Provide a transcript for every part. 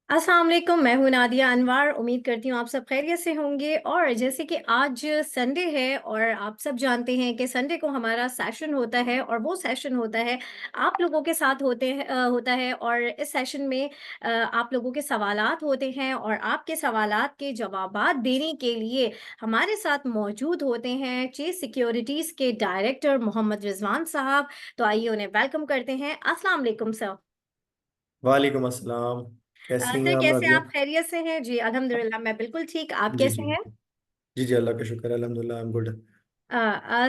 अस्सलाम वालेकुम, मैं हूँ नादिया अनवर। उम्मीद करती हूँ आप सब खैरियत से होंगे। और जैसे कि आज संडे है और आप सब जानते हैं कि संडे को हमारा सेशन होता है और वो सेशन होता है आप लोगों के साथ होता है। और इस सेशन में आप लोगों के सवालात होते हैं और आपके सवालात के जवाबात देने के लिए हमारे साथ मौजूद होते हैं चेस सिक्योरिटीज़ के डायरेक्टर मोहम्मद रिजवान साहब। तो आइए उन्हें वेलकम करते हैं। अस्सलाम वालेकुम सर। वालेकुम अस्सलाम। कैसी हैं सर आप कैसे नादिया? आप खैरियत से हैं? जी अल्हम्दुलिल्लाह मैं बिल्कुल ठीक, आप जी कैसे जी। हैं? जी जी, अल्लाह का शुक्र है, अल्हम्दुलिल्लाह आई एम गुड।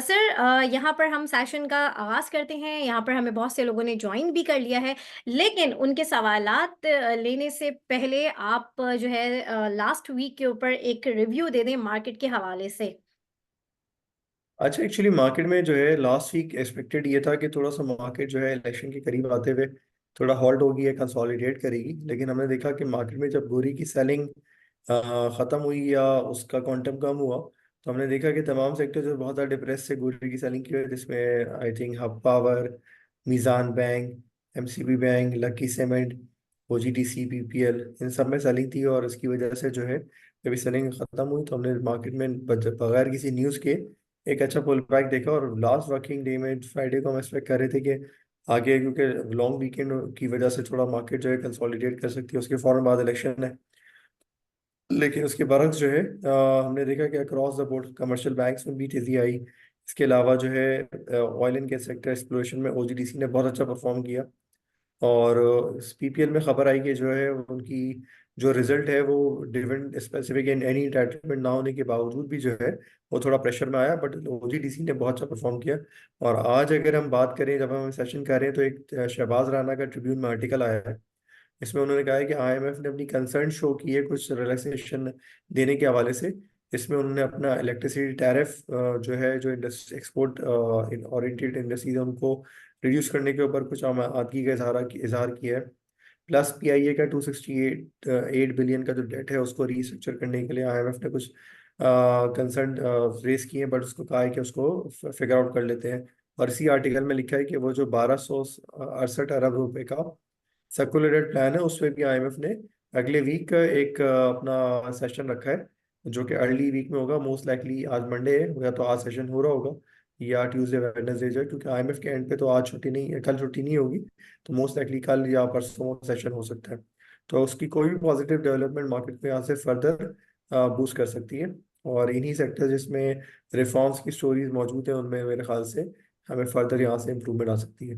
सर यहाँ पर हम सेशन का आगाज़ करते हैं। यहाँ पर हमें बहुत से लोगों ने जॉइन भी कर लिया है, लेकिन उनके सवालात लेने से पहले आप जो है लास्ट वीक के ऊपर एक रिव्यू दे दें मार्केट के हवाले से। अच्छा, एक्चुअली मार्केट में जो है लास्ट वीक एक्सपेक्टेड ये था कि थोड़ा सा मार्केट जो है इलेक्शन के करीब आते हुए थोड़ा हॉल्ट होगी या कंसोलिडेट करेगी, लेकिन हमने देखा कि मार्केट में जब गोरी की सेलिंग ख़त्म हुई या उसका क्वांटम कम हुआ, तो हमने देखा कि तमाम सेक्टर जो बहुत ज़्यादा डिप्रेस से गोरी की सेलिंग की वजह, जिसमें I think Hub Power, Meezan bank, MCB bank, Lucky cement, OGTC, PPL, इन सब में सेलिंग थी। और इसकी वजह से जो है जब सेलिंग ख़त्म हुई तो हमने मार्केट में बगैर किसी न्यूज़ के एक अच्छा पुल बैक देखा। और लास्ट वर्किंग डे में फ्राइडे को हम एक्सपेक्ट कर रहे थे कि आगे, क्योंकि लॉन्ग वीकेंड की वजह से थोड़ा मार्केट जो है कंसोलिडेट कर सकती है, उसके फौरन बाद इलेक्शन है। लेकिन उसके बरक्स जो है हमने देखा कि across the board commercial banks में भी तेजी आई। इसके अलावा जो है oil and gas sector exploration में ओजीडीसी ने बहुत अच्छा परफॉर्म किया। और पीपीएल में खबर आई कि जो है उनकी जो रिजल्ट है वो dividend specific and any entitlement ना होने के बावजूद भी जो है वो थोड़ा प्रेशर में आया, बट ओजीडीसी ने बहुत अच्छा परफॉर्म किया। और आज अगर हम बात करें, जब हम सेशन कर रहे हैं, तो एक शहबाज राना का ट्रिब्यून में आर्टिकल आया है। इसमें उन्होंने कहा है कि आईएमएफ ने अपनी कंसर्न शो की है कुछ रिलैक्सेशन देने के हवाले से। इसमें उन्होंने अपना इलेक्ट्रिसिटी टैरिफ जो है, जो इंडस्ट्री एक्सपोर्ट ओरिएंटेड इंडस्ट्रीज है, उनको रिड्यूस करने के ऊपर कुछ आमदगी का इजहार किया है। प्लस पीआईए का 268 बिलियन का जो डेट है उसको रीस्ट्रक्चर करने के लिए आईएमएफ ने कुछ कंसर्न रेज किए हैं, बट उसको कहा है कि उसको फिगर आउट कर लेते हैं। और इसी आर्टिकल में लिखा है कि वो जो 1268 अरब रुपए का सर्कुलेटेड प्लान है, उसमें भी आईएमएफ ने अगले वीक एक अपना सेशन रखा है, जो कि अर्ली वीक में होगा। मोस्ट लाइकली आज मंडे है, या तो आज सेशन हो रहा होगा या ट्यूसडे वेडनेसडे जो है, क्योंकि आईएमएफ के एंड पे तो आज छुट्टी नहीं, कल छुट्टी नहीं होगी। तो मोस्ट लाइकली कल या परसों सेशन हो सकता है। तो उसकी कोई भी पॉजिटिव डेवलपमेंट मार्केट में यहाँ से फर्दर बूस्ट कर सकती है। और इन्हीं सेक्टर जिसमें रिफॉर्म्स की स्टोरीज मौजूद है, उनमें मेरे ख्याल से हमें फर्दर यहाँ से इम्प्रूवमेंट आ सकती है।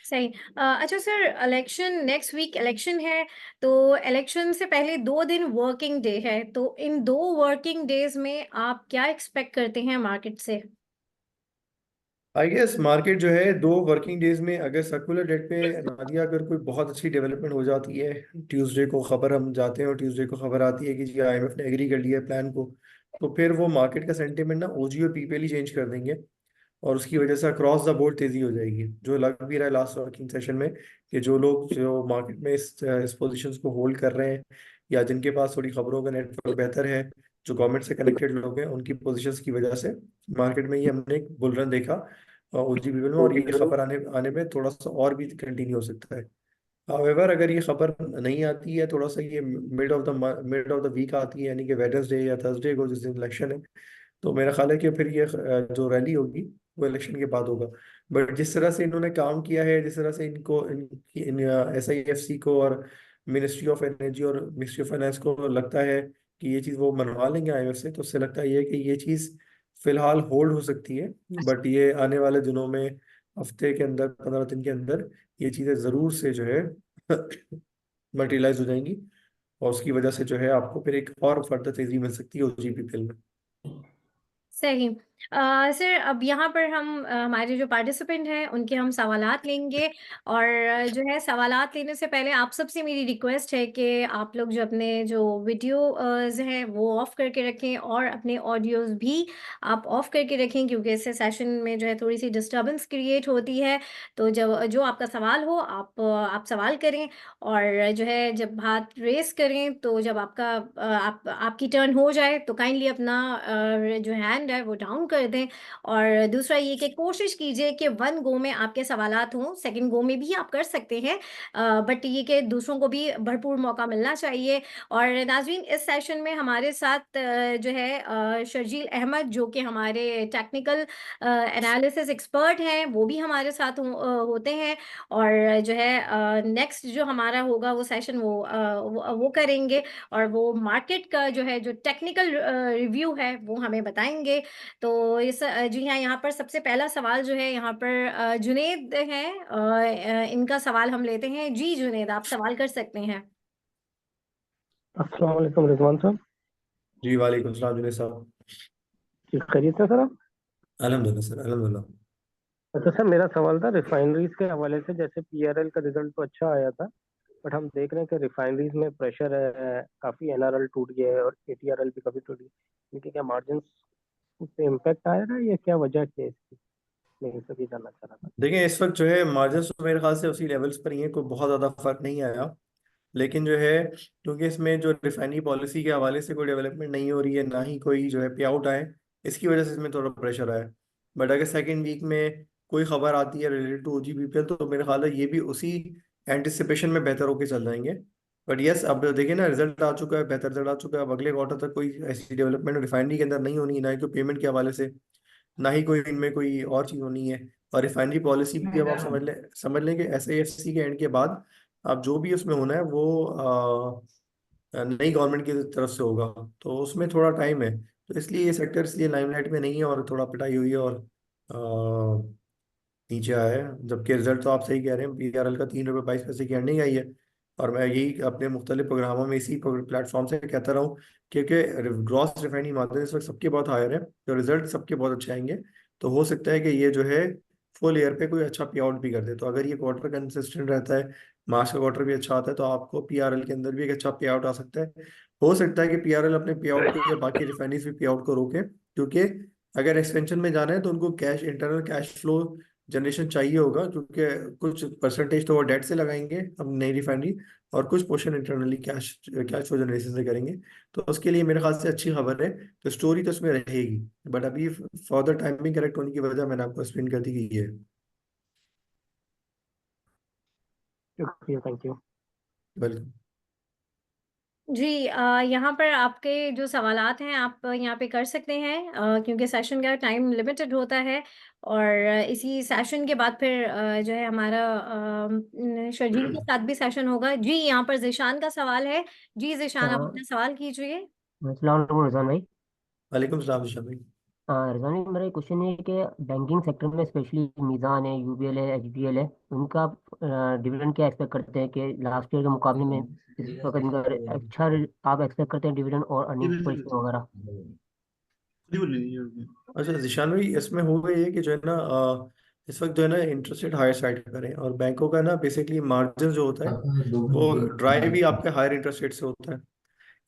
सही। अच्छा sir, election next week election है, तो इलेक्शन से पहले 2 दिन वर्किंग डे है, तो इन 2 वर्किंग डेज में आप क्या एक्सपेक्ट करते हैं मार्केट से? आई गेस मार्केट जो है 2 वर्किंग डेज में, अगर सर्कुलर डेट पे नादिया अगर कोई बहुत अच्छी डेवलपमेंट हो जाती है, ट्यूसडे को खबर हम जाते हैं और ट्यूसडे को खबर आती है कि जी आईएमएफ ने एग्री कर लिया है प्लान को, तो फिर वो मार्केट का सेंटीमेंट ना ओजी और पीपीएल ही चेंज कर देंगे। और उसकी वजह से अक्रॉस द बोर्ड तेजी हो जाएगी, जो लग भी रहा है लास्ट वर्किंग सेशन में कि जो लोग जो मार्केट में इस पोजीशंस को होल्ड कर रहे हैं, या जिनके पास थोड़ी खबरों का नेटवर्क बेहतर है, जो गवर्नमेंट से कनेक्टेड लोग हैं, उनकी पोजीशंस की वजह से मार्केट में ये हमने एक बुल रन देखा ओजीबीएल में। और ये खबर आने आने में थोड़ा सा और भी कंटिन्यू हो सकता है। हावेवर अगर ये खबर नहीं आती है, थोड़ा सा ये मिड ऑफ द वीक आती है, यानी कि वेडनेसडे या थर्सडे को जिस दिन इलेक्शन है, तो मेरा ख्याल है कि फिर ये जो रैली होगी वो इलेक्शन के बाद होगा। बट जिस तरह से इन्होंने काम किया है, जिस तरह से इनको इन एसआईएफसी को और मिनिस्ट्री ऑफ एनर्जी और मिनिस्ट्री ऑफ फाइनेंस को लगता है कि ये चीज़ वो मनवा लेंगे आईएमएफ से, तो उससे लगता है ये कि ये चीज़ फिलहाल होल्ड हो सकती है। बट ये आने वाले दिनों में, हफ्ते के अंदर, 15 दिन के अंदर, ये चीज़ें ज़रूर से जो है मटेरियलाइज हो जाएंगी। और उसकी वजह से जो है आपको फिर एक और फर्दर तेजी मिल सकती है ओजीपीपीएल में। सही। सर अब यहाँ पर हम हमारे जो पार्टिसिपेंट हैं उनके हम सवालात लेंगे। और जो है सवालात लेने से पहले आप सबसे मेरी रिक्वेस्ट है कि आप लोग जो अपने जो वीडियोज़ हैं वो ऑफ़ करके रखें और अपने ऑडियोज़ भी आप ऑफ़ करके रखें, क्योंकि इससे सेशन में जो है थोड़ी-सी डिस्टर्बेंस क्रिएट होती है। तो जब जो आपका सवाल हो आप सवाल करें, और जो है जब हाथ रेज़ करें तो जब आपका आप आपकी टर्न हो जाए तो काइंडली अपना जो हैंड है वो डाउन काउंट कर दें। और दूसरा ये कि कोशिश कीजिए कि वन गो में आपके सवालात हों, सेकंड गो में भी आप कर सकते हैं, बट ये कि दूसरों को भी भरपूर मौका मिलना चाहिए। और नाज़रीन, इस सेशन में हमारे साथ जो है शर्जील अहमद, जो कि हमारे टेक्निकल एनालिसिस एक्सपर्ट हैं, वो भी हमारे साथ होते हैं। और जो है नेक्स्ट जो हमारा होगा वो सेशन वो करेंगे, और वो मार्केट का जो है जो टेक्निकल रिव्यू है वो हमें बताएंगे। तो जी हाँ, यहाँ पर सबसे पहला सवाल जो है यहाँ पर जुनेद हैं, इनका सवाल हम लेते हैं। जी जुनेद, आप सवाल कर सकते हैं। अस्सलाम वालेकुम रिजवान साहब। जी वालेकुम सलाम जुनेद साहब। जी खैरियत है सर आप? अल्हम्दुलिल्लाह सर, अल्हम्दुलिल्लाह। अच्छा सर, मेरा सवाल था रिफाइनरीज के हवाले से। जैसे पीआरएल का रिजल्ट तो अच्छा आया था, बट हम देख रहे हैं कि रिफाइनरीज में प्रेशर है, काफी एनआरएल टूट गया है और एटीआरएल भी काफी टूटी है। इनके क्या मार्जिन पे इम्पैक्ट आएगा या क्या वजह क्या है इसकी? मैं ये सभी जानना चाह रहा था। देखिए इस वक्त जो है मार्जिन तो मेरे ख्याल से उसी लेवल्स पर ही है, कोई बहुत ज़्यादा फर्क नहीं आया। लेकिन जो है क्योंकि इसमें जो रिफाइनरी पॉलिसी के हवाले से कोई डेवलपमेंट नहीं हो रही है, ना ही कोई जो है पे आउट आए, इसकी वजह से इसमें थोड़ा प्रेशर आया। बट अगर सेकेंड वीक में कोई खबर आती है रिलेटेड टू ओजीबीपीएल, तो मेरे ख्याल है ये भी उसी एंटिसिपेशन में बेहतर होके चल जाएंगे। बट यस, अब देखिए ना, रिजल्ट आ चुका है, बेहतर रिजल्ट आ चुका है। अब अगले क्वार्टर तक कोई ऐसी डेवलपमेंट रिफाइनरी के अंदर नहीं होनी, ना ही कोई पेमेंट के हवाले से, ना ही कोई इनमें कोई और चीज़ होनी है। और रिफाइनरी पॉलिसी भी अब आप समझ लें कि एसएएफसी के एंड के बाद अब जो भी उसमें होना है वो नई गवर्नमेंट की तरफ से होगा, तो उसमें थोड़ा टाइम है। तो इसलिए ये सेक्टर इसलिए लाइमलाइट में नहीं है और थोड़ा पिटाई हुई है और नीचे आया है। जबकि रिजल्ट तो आप सही कह रहे हैं, पीआरएल का 3 रुपये 22 पैसे की अर्निंग आई है। और मैं यही अपने मुख्तलिफ प्रोग्रामों में इसी प्लेटफॉर्म से कहता रहा हूँ, क्योंकि ग्रॉस रिफाइनिंग मार्जिन इस वक्त सबके बहुत हायर है, तो रिजल्ट सबके बहुत अच्छे आएंगे। तो हो सकता है कि ये जो है फुल ईयर पे कोई अच्छा पे आउट भी कर दे। तो अगर ये क्वार्टर कंसिस्टेंट रहता है, मार्च का क्वार्टर भी अच्छा आता है, तो आपको पीआरएल के अंदर भी एक अच्छा पे आउट आ सकता है। हो सकता है कि पीआरएल अपने पे आउट को या बाकी रिफाइनरीज भी पे आउट को रोके, क्योंकि अगर एक्सपेंशन में जाना है तो उनको cash, internal cash flow generation चाहिए होगा, क्योंकि कुछ परसेंटेज तो वो डेट से लगाएंगे अब नई रिफाइनरी, और कुछ portion internally cash cash flow generation से करेंगे। तो उसके लिए मेरे ख्याल से अच्छी खबर है। तो स्टोरी तो उसमें रहेगी, बट अभी फर्दर टाइमिंग करेक्ट होने की वजह मैंने आपको एक्सप्लेन कर दी कि ये है। शुक्रिया, थैंक यू। वेलकम। जी, यहाँ पर आपके जो सवालात हैं आप यहाँ पे कर सकते हैं, क्योंकि सेशन का टाइम लिमिटेड होता है। और इसी सेशन के बाद फिर जो है हमारा शर्जील के साथ भी सेशन होगा। जी, यहाँ पर जिशान का सवाल है। जी जिशान, आप हाँ, अपना सवाल कीजिए। अस्सलाम वालेकुम रिजवान भाई। वालेकुम सलाम दिशा भाई। रिजवान भाई, मेरा क्वेश्चन ये है कि बैंकिंग सेक्टर में स्पेशली मीज़ान है, यूबीएल है, एचबीएल है, उनका डिविडेंड क्या एक्सपेक्ट करते हैं कि लास्ट ईयर के मुकाबले में इस वक्त इनका अच्छा आप एक्सपेक्ट करते हैं डिविडेंड और अर्निंग पोजीशन वगैरह? अच्छा जिशान भाई, इसमें हुआ ये कि जो है ना इस वक्त जो है ना इंटरेस्ट रेट हायर साइड पर है, और बैंकों का ना बेसिकली मार्जिन जो होता है वो ड्राइव ही आपके हायर इंटरेस्ट रेट से होता है।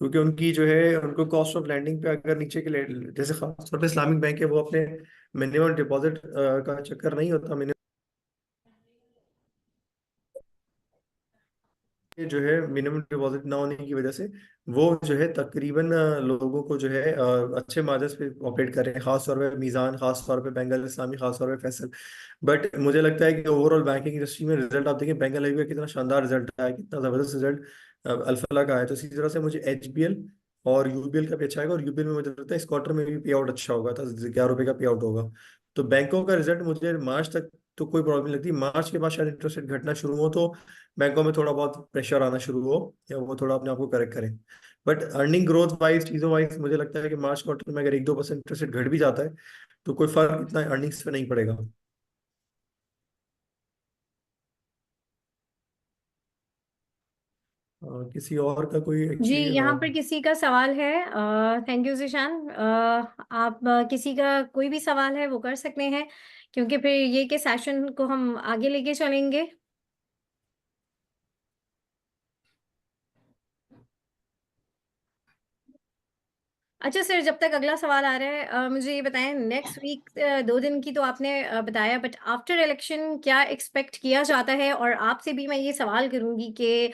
क्योंकि उनकी जो है उनको कॉस्ट ऑफ लैंडिंग पे अगर नीचे के जैसे खासतौर पे इस्लामिक बैंक है, वो अपने मिनिमम डिपॉजिट का चक्कर नहीं होता। ये जो है मिनिमम डिपॉजिट ना होने की वजह से वो जो है तकरीबन लोगों को जो है अच्छे मार्जिन पे ऑपरेट कर रहे हैं, खास तौर पे मीज़ान, खास तौर पे बेंगल इस्लामी, खास तौर पे फैसल। बट मुझे लगता है कि ओवरऑल बैंकिंग इंडस्ट्री में रिजल्ट आप देखिए, बेंगल का कितना शानदार रिजल्ट आया, कितना जबरदस्त रिजल्ट अल्फला का आया। तो इसी तरह से मुझे एचबीएल और यूबीएल का भी अच्छा आएगा, और यूबीएल में मुझे लगता है इस क्वार्टर में भी पे आउट अच्छा होगा, था 11 रुपए का पे आउट होगा। तो बैंकों का रिजल्ट मुझे मार्च तक तो कोई प्रॉब्लम नहीं लगती। मार्च के बाद शायद इंटरेस्ट रेट घटना शुरू हो, तो बैंकों में थोड़ा बहुत प्रेशर आना शुरू हो, या वो थोड़ा अपने आप को करेक्ट करें। बट अर्निंग ग्रोथ वाइज, चीज़ों वाइज, मुझे लगता है कि मार्च क्वार्टर में अगर 1-2% इंटरेस्ट रेट घट भी जाता है तो कोई फर्क इतना अर्निंग्स पे नहीं पड़ेगा। किसी और का कोई जी, एक्चुअली यहाँ पर किसी का सवाल है। Thank you Zeeshan. आप किसी का कोई भी सवाल है वो कर सकते हैं, क्योंकि फिर ये के सेशन को हम आगे लेके चलेंगे। अच्छा सर, जब तक अगला सवाल आ रहा है, मुझे ये बताएं, नेक्स्ट वीक 2 दिन की तो आपने बताया, बट आफ्टर इलेक्शन क्या एक्सपेक्ट किया जाता है? और आपसे भी मैं ये सवाल करूंगी कि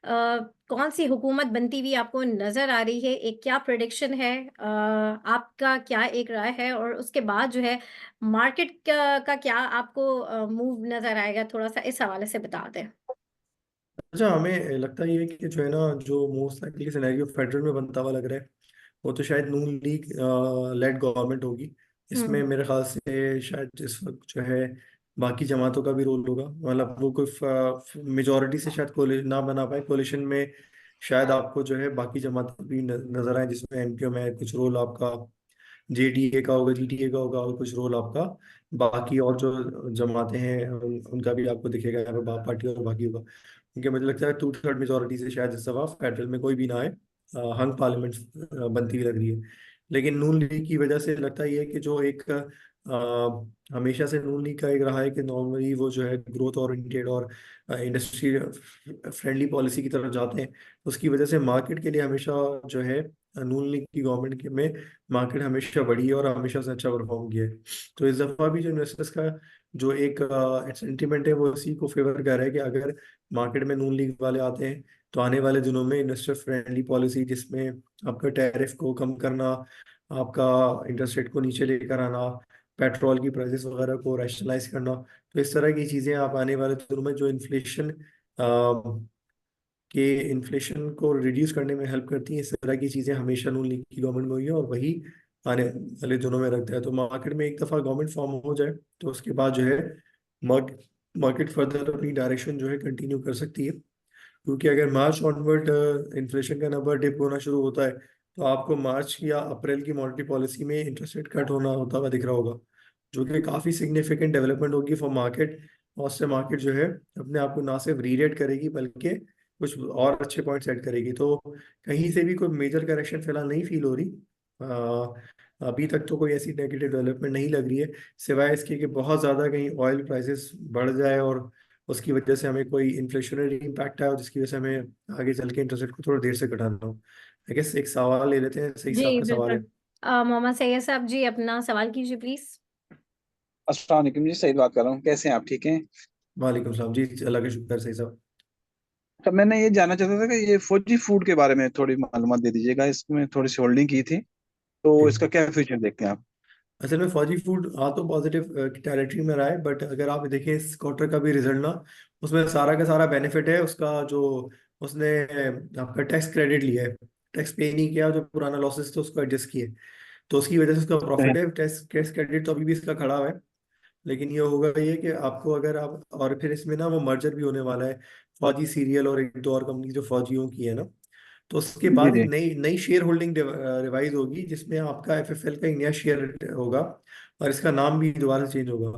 कौन सी हुकूमत बनती हुई आपको नजर आ रही है? एक क्या प्रेडिक्शन है? आपका क्या एक राय है? और उसके बाद जो है मार्केट का क्या आपको मूव नजर आएगा? थोड़ा सा इस हवाले से बता दें। अच्छा, हमें लगता ही है कि जो है ना, जो मोस्ट लाइकली सिनेरियो फेडरल में बनता हुआ लग रहा है, वो तो शायद नून लीग लेड गवर्नमेंट होगी। इसमें हम्म। मेरे ख्याल से शायद इस वक्त जो है बाकी जमातों का भी रोल होगा। मतलब वो कोई मेजोरिटी से शायद ना बना पाए कोलिशन में। शायद आपको जो है बाकी जमातें भी नजर आए, जिसमें एमपीओ में कुछ रोल आपका जेडीए का होगा, जीटीए का होगा, और कुछ रोल आपका बाकी और जो जमातें हैं उनका भी आपको दिखेगा यहाँ पे, बाप पार्टी और बाकी होगा। क्योंकि मुझे लगता है 2/3 मेजोरिटी से शायद इस दफा फेडरल में कोई भी ना आए। हंग पार्लियामेंट बनती हुई लग रही है। लेकिन नून लीग की वजह से लगता ही है कि जो एक हमेशा से नून लीग का एक रहा है कि नॉर्मली वो जो है ग्रोथ ओरिएंटेड और इंडस्ट्री फ्रेंडली पॉलिसी की तरफ जाते हैं। उसकी वजह से मार्केट के लिए हमेशा जो है नून लीग की गवर्नमेंट के में मार्केट हमेशा बढ़ी है और हमेशा से अच्छा परफॉर्म किया है। तो इस दफा भी जो इन्वेस्टर्स का जो एक सेंटीमेंट है वो इसी को फेवर कर रहा है कि अगर मार्केट में नून लीग वाले आते हैं तो आने वाले दिनों में इन्वेस्टर फ्रेंडली पॉलिसी, जिसमें आपका टैरिफ को कम करना, आपका इंटरेस्ट रेट को नीचे लेकर आना, पेट्रोल की प्राइसेस वगैरह को रैशनलाइज करना, तो इस तरह की चीज़ें आप आने वाले दिनों में जो इन्फ्लेशन को रिड्यूस करने में हेल्प करती हैं। इस तरह की चीज़ें हमेशा नून लीग की गवर्नमेंट में हुई है और वही आने वाले दिनों में रखता है। तो मार्केट में एक दफ़ा गवर्नमेंट फॉर्म हो जाए तो उसके बाद जो है मार्केट मार्केट फर्दर अपनी डायरेक्शन जो है कंटिन्यू कर सकती है। क्योंकि अगर मार्च ऑनवर्ड इन्फ्लेशन का नंबर डिप होना शुरू होता है तो आपको मार्च या अप्रैल की मॉनेटरी पॉलिसी में इंटरेस्ट रेट कट होना होता हुआ दिख रहा होगा, जो कि काफ़ी सिग्निफिकेंट डेवलपमेंट होगी फॉर मार्केट। और उससे मार्केट जो है अपने आप को ना सिर्फ रीरेट करेगी बल्कि कुछ और अच्छे पॉइंट्स ऐड करेगी। तो कहीं से भी कोई मेजर करेक्शन फिलहाल नहीं फील हो रही। अभी तक तो कोई ऐसी नेगेटिव डेवलपमेंट नहीं लग रही है, सिवाय इसके कि बहुत ज़्यादा कहीं ऑयल प्राइसेस बढ़ जाए और उसकी वजह से हमें कोई इन्फ्लेशनरी इम्पैक्ट आए और जिसकी वजह से हमें आगे चल के इंटरेस्ट रेट को थोड़ा देर से घटाना हो। आई गेस एक सवाल ले लेते हैं, सही से जी आपका सवाल बिल्कुल। है। मोहम्मद सैयद साहब जी, अपना सवाल कीजिए प्लीज। अस्सलाम वालेकुम जी, सईद बात कर रहा हूँ। कैसे हैं आप? ठीक हैं? वालेकुम सलाम जी, अल्लाह का शुक्र, सही साहब। तो मैंने ये जानना चाहता था कि ये फौजी फूड के बारे में थोड़ी मालूमात दे दीजिएगा। इसमें थोड़ी सी होल्डिंग की थी, तो जी, इसका क्या फ्यूचर देखते हैं आप? असल में फौजी फूड आ तो पॉजिटिव टेरिटरी में रहा है, बट अगर आप देखें इस क्वार्टर का भी रिजल्ट ना, उसमें सारा का सारा बेनिफिट है उसका जो उसने आपका टैक्स क्रेडिट लिया है, टैक्स पे नहीं किया, जो पुराना लॉसेस थे उसको एडजस्ट किए, तो उसकी वजह से उसका हैं। प्रॉफिट है। टैक्स टैक्स क्रेडिट तो अभी भी इसका खड़ा हुआ है। लेकिन ये होगा ये कि आपको अगर आप, और फिर इसमें ना वो मर्जर भी होने वाला है फौजी सीरियल और एक दो और कंपनी जो फौजियों की है ना, तो उसके जी बाद एक जी। नई नई शेयर होल्डिंग रिवाइज होगी जिसमें आपका एफएफएल का एक नया शेयर होगा और इसका नाम भी दोबारा से चेंज होगा।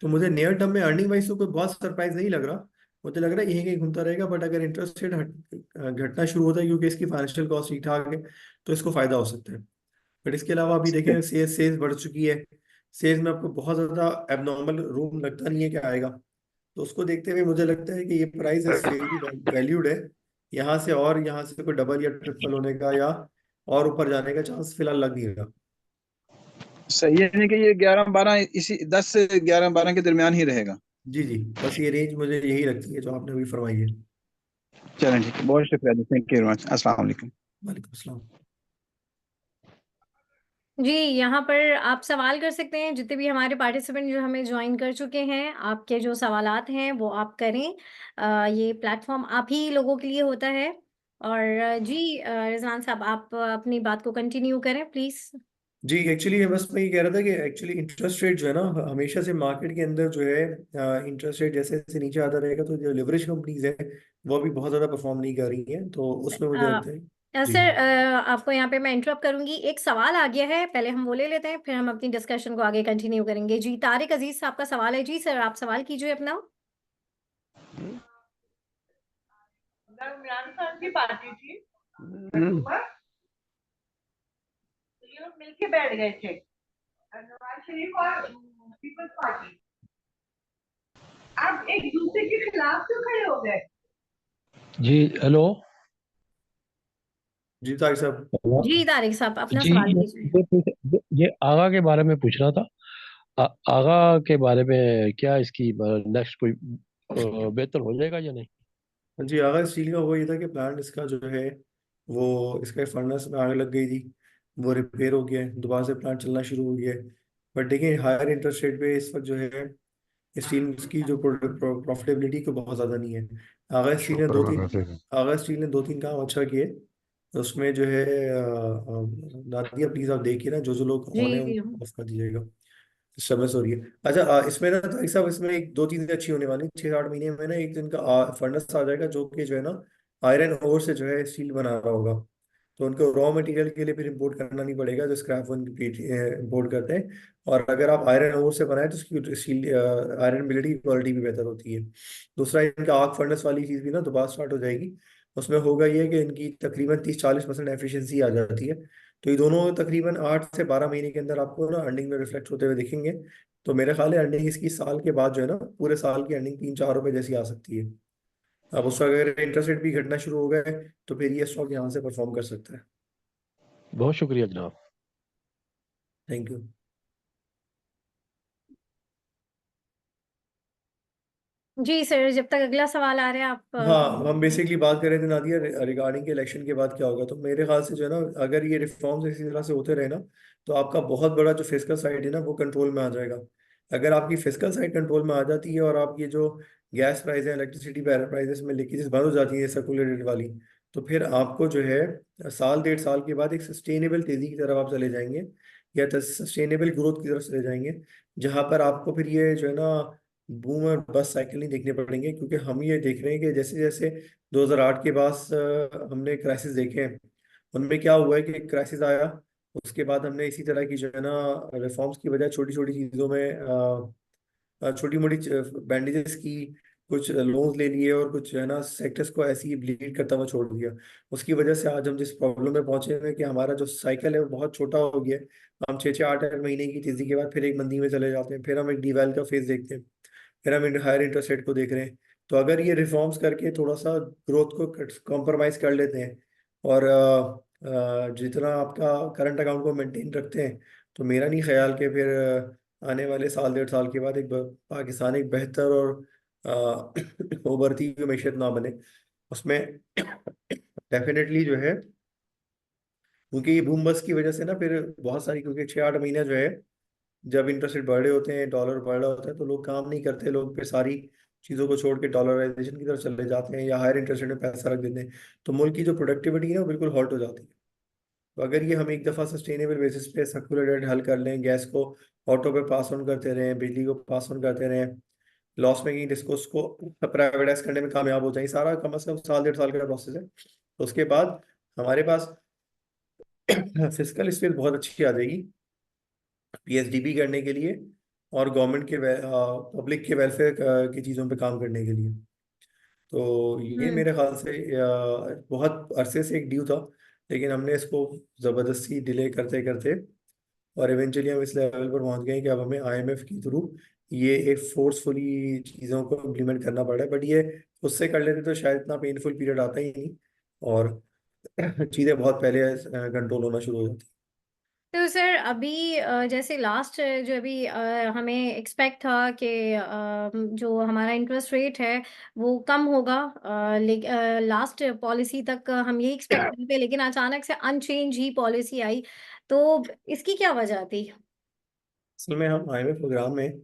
तो मुझे नियर टर्म में अर्निंग वाइज तो कोई बहुत सरप्राइज नहीं लग रहा। मुझे लग रहा है यही कहीं घूमता रहेगा, बट अगर इंटरेस्ट रेट घटना शुरू होता है क्योंकि इसकी फाइनेंशियल कॉस्ट ठीक ठाक है तो इसको फायदा हो सकता है। बट इसके अलावा अभी देखें सेल्स सेल्स बढ़ चुकी है। सेल्स में आपको बहुत ज्यादा एबनॉर्मल रूम लगता नहीं है कि आएगा। तो उसको देखते हुए मुझे लगता है कि ये प्राइस इज फेयरली वैल्यूड है। यहाँ से कोई डबल या ट्रिपल होने का या और ऊपर जाने का चांस फिलहाल लग नहीं रहा। सही है कि ये 11-12, इसी 10 से 11-12 के दरमियान ही रहेगा? जी जी, बस ये रेंज मुझे यही लगती है जो आपने अभी फरमाई है। चलें, ठीक है, बहुत शुक्रिया जी, थैंक यू वेरी मच। अस्सलाम वालेकुम। वालेकुम अस्सलाम। जी, यहाँ पर आप सवाल कर सकते हैं, जितने भी हमारे पार्टिसिपेंट जो हमें जॉइन कर चुके हैं, आपके जो सवालात हैं वो आप करें। ये प्लेटफ़ॉर्म आप ही लोगों के लिए होता है। और जी रिज़वान साहब, आप अपनी बात को कंटिन्यू करें प्लीज़। जी, एक्चुअली बस मैं ये कह रहा था कि एक्चुअली इंटरेस्ट रेट जो है ना, हमेशा से मार्केट के अंदर जो है इंटरेस्ट रेट जैसे जैसे नीचे आता रहेगा तो जो लिवरेज कंपनीज है वो अभी बहुत ज़्यादा परफॉर्म नहीं कर रही हैं, तो उसमें मुझे लगता है। जी सर, आपको यहाँ पे मैं इंटरप्ट करूँगी। एक सवाल आ गया है, पहले हम वो ले लेते हैं, फिर हम अपनी डिस्कशन को आगे कंटिन्यू करेंगे। जी, तारिक अज़ीज़ साहब का सवाल है। जी सर, आप सवाल कीजिए अपना। इमरान खान की पार्टी थी, तो ये लोग मिलके बैठ गए थे, नवाज शरीफ और पीपल्स पार्टी। अब एक दूसरे के खिलाफ क्यों खड़े हो गए? जी हेलो। जी तारिक साहब। हेलो। जी तारिक साहब, अपना जी सवाल कीजिए। ये आगा के बारे में पूछ रहा था। आगा के बारे में क्या इसकी नेक्स्ट कोई बेहतर हो जाएगा या नहीं? जी, आगा स्टील का वो ये था कि प्लांट इसका जो है वो इसका फर्नेस में आग लग गई थी, वो रिपेयर हो गया है, दोबारा से प्लांट चलना शुरू हो गया है। बट देखिए हायर इंटरेस्ट रेट पे इस वक्त जो है स्टील की जो प्रॉफिटेबिलिटी को बहुत ज़्यादा नहीं है। आगा स्टील ने शुक्र दो करना तीन चाहिए। आगा स्टील ने दो तीन काम अच्छा किए। तो उसमें जो है नादिया प्लीज़ आप देखिए ना, जो जो लोग ऑन है जी उनको ऑफ कर दीजिएगा, डिस्टर्बेंस हो रही है। अच्छा इसमें ना तारिक साहब, इसमें एक दो चीजें अच्छी होने वाली 6 8 महीने में ना, एक दिन का फर्नेस आ जाएगा जो कि जो है ना आयरन ओर से जो है स्टील बना रहा होगा। तो उनको रॉ मटेरियल के लिए फिर इंपोर्ट करना नहीं पड़ेगा, जो स्क्रैप इंपोर्ट करते हैं। और अगर आप आयरन ओर से बनाए तो उसकी स्टील आयरन बिल्ड की क्वालिटी भी बेहतर होती है। दूसरा, इनका आग फर्नेस वाली चीज़ भी ना दोबारा स्टार्ट हो जाएगी। उसमें होगा ये कि इनकी तकरीबन 30 40% एफिशिएंसी आ जाती है। तो ये दोनों तकरीबन 8 से 12 महीने के अंदर आपको ना अर्निंग में रिफ्लेक्ट होते हुए दिखेंगे। तो मेरे ख्याल है अर्निंग इसकी साल के बाद जो है ना, पूरे साल की अर्निंग 3 4 रुपए जैसी आ सकती है। अब उसका अगर इंटरेस्ट रेट भी घटना शुरू हो गए तो फिर ये स्टॉक यहाँ से परफॉर्म कर सकता है। बहुत शुक्रिया जनाब। Thank you. जी सर, जब तक अगला सवाल आ रहा है आप हाँ, हम बेसिकली बात कर रहे थे नादिया रिगार्डिंग के इलेक्शन के बाद क्या होगा। तो मेरे ख्याल से जो है ना, अगर ये रिफॉर्म्स इसी तरह से होते रहे ना, तो आपका बहुत बड़ा जो फिस्कल साइड है ना वो कंट्रोल में आ जाएगा। अगर आपकी फिस्कल साइड कंट्रोल में आ जाती है और आप ये जो गैस प्राइस है, इलेक्ट्रिसिटी प्राइसेस में लीकेजेस बंद हो जाती है सर्कुलेटेड वाली, तो फिर आपको जो है साल 1.5 साल के बाद एक सस्टेनेबल तेजी की तरफ आप चले जाएंगे, या सस्टेनेबल ग्रोथ की तरफ चले जाएंगे, जहां पर आपको फिर ये जो है ना बूम और बस साइकिल नहीं देखने पड़ेंगे। क्योंकि हम ये देख रहे हैं कि जैसे जैसे 2008 के बाद हमने क्राइसिस देखे हैं, उनमें क्या हुआ है कि क्राइसिस आया, उसके बाद हमने इसी तरह की जो है ना रिफॉर्म्स की बजाय छोटी छोटी चीज़ों में छोटी मोटी बैंडेजेस की, कुछ लोन्स ले लिए और कुछ जो है ना सेक्टर्स को ऐसे ही ब्लीड करता हुआ छोड़ दिया। उसकी वजह से आज हम जिस प्रॉब्लम में पहुंचे हैं कि हमारा जो साइकिल है वो बहुत छोटा हो गया है। हम 6 6 8 8 महीने की तेजी के बाद फिर एक मंदी में चले जाते हैं, फिर हम एक डीवैल का फेज देखते हैं, फिर हम हायर इंटरेस्ट रेट को देख रहे हैं। तो अगर ये रिफॉर्म्स करके थोड़ा सा ग्रोथ को कॉम्प्रोमाइज कर लेते हैं और जितना आपका करंट अकाउंट को मेंटेन रखते हैं, तो मेरा नहीं ख्याल कि फिर आने वाले साल 1.5 साल के बाद एक पाकिस्तान एक बेहतर और उभरती हुई मैशत ना बने उसमें। डेफिनेटली जो है, क्योंकि ये बूम बस की वजह से ना फिर बहुत सारी, क्योंकि 6 8 महीने जो है जब इंटरेस्ट रेट बढ़े होते हैं, डॉलर बढ़ रहा होता है, तो लोग काम नहीं करते, लोग फिर सारी चीज़ों को छोड़ के डॉलराइजेशन की तरफ चले जाते हैं या हायर इंटरेस्ट रेट में पैसा रख देते हैं। तो मुल्क की जो प्रोडक्टिविटी है ना वो बिल्कुल हॉल्ट हो जाती है। तो अगर ये हम एक दफ़ा सस्टेनेबल बेसिस पे सर्कुलर रेट हल कर लें, गैस को ऑटो पे पास ऑन करते रहें, बिजली को पास ऑन करते रहें, लॉस मेकिंग डिस्कोर्स को प्राइवेटाइज करने में कामयाब हो जाए, सारा कम से कम साल 1.5 साल का प्रोसेस है, तो उसके बाद हमारे पास फिजिकल स्पेस बहुत अच्छी आ जाएगी पीएचडीपी करने के लिए और गवर्नमेंट के पब्लिक के वेलफेयर की चीज़ों पे काम करने के लिए। तो ये हम्म मेरे ख्याल से बहुत अरसे से एक ड्यू था, लेकिन हमने इसको ज़बरदस्ती डिले करते करते और इवेंचुअली हम इस लेवल पर पहुंच गए कि अब हमें आईएमएफ के थ्रू ये एक फोर्सफुली चीज़ों को इम्प्लीमेंट करना पड़ा है। बट ये उससे कर लेते तो शायद इतना पेनफुल पीरियड आता ही नहीं और चीज़ें बहुत पहले कंट्रोल होना शुरू हो जाती। तो सर अभी जैसे लास्ट जो अभी हमें एक्सपेक्ट था कि जो हमारा इंटरेस्ट रेट है वो कम होगा, लास्ट पॉलिसी तक हम यही एक्सपेक्ट करते थे, लेकिन अचानक से अनचेंज ही पॉलिसी आई। तो इसकी क्या वजह थी? असल में हम आईएमएफ प्रोग्राम में,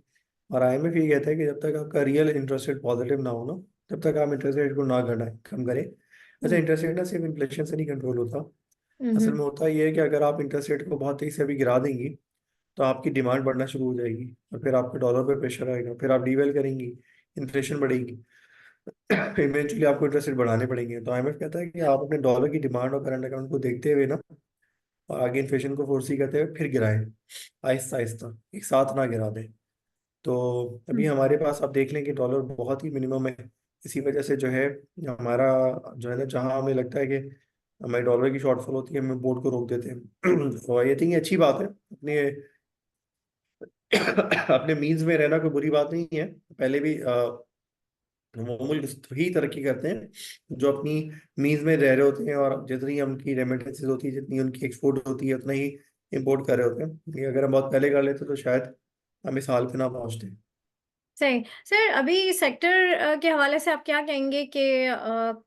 और आईएमएफ ये कहता है कि जब तक आपका रियल इंटरेस्ट रेट पॉजिटिव ना हो ना, तब तक आप इंटरेस्ट रेट को ना घटाएं, कम करें। अच्छा, हम्म इंटरेस्ट रेट ना सिर्फ इन्फ्लेशन से नहीं कंट्रोल होता। असल हम्म में होता ये है कि अगर आप इंटरेस्ट रेट को बहुत तेजी से अभी गिरा देंगी तो आपकी डिमांड बढ़ना शुरू हो जाएगी और फिर आपके डॉलर पे प्रेशर आएगा, फिर आप डीवेल करेंगी, इन्फ्लेशन बढ़ेगी, इवेंचुअली आपको इंटरेस्ट रेट बढ़ाने पड़ेंगे। तो आईएमएफ कहता है कि आप अपने डॉलर की डिमांड और करंट अकाउंट को देखते हुए ना, और आगे इन्फ्लेशन को फोर्सी करते हुए फिर गिराएं, आहिस्ता आहिस्ता, एक साथ ना गिरा दें। तो अभी हम्म हमारे पास आप देख लें कि डॉलर बहुत ही मिनिमम है। इसी वजह से जो है हमारा जो है ना, जहाँ हमें लगता है कि हमारे डॉलर की शॉर्टफॉल होती है, हम बोर्ड को रोक देते हैं। और आई थिंक ये अच्छी बात है, अपने अपने मीन्स में रहना कोई बुरी बात नहीं है। पहले भी मुल्क ही तरक्की करते हैं जो अपनी मीन्स में रह रहे होते हैं, और जितनी उनकी रेमिटेंसेज होती है, जितनी उनकी एक्सपोर्ट होती है, उतना ही इंपोर्ट कर रहे होते हैं। ये अगर हम बहुत पहले कर लेते तो शायद हम इस हाल पे ना पहुंचते। सही। सर अभी सेक्टर के हवाले से आप क्या कहेंगे कि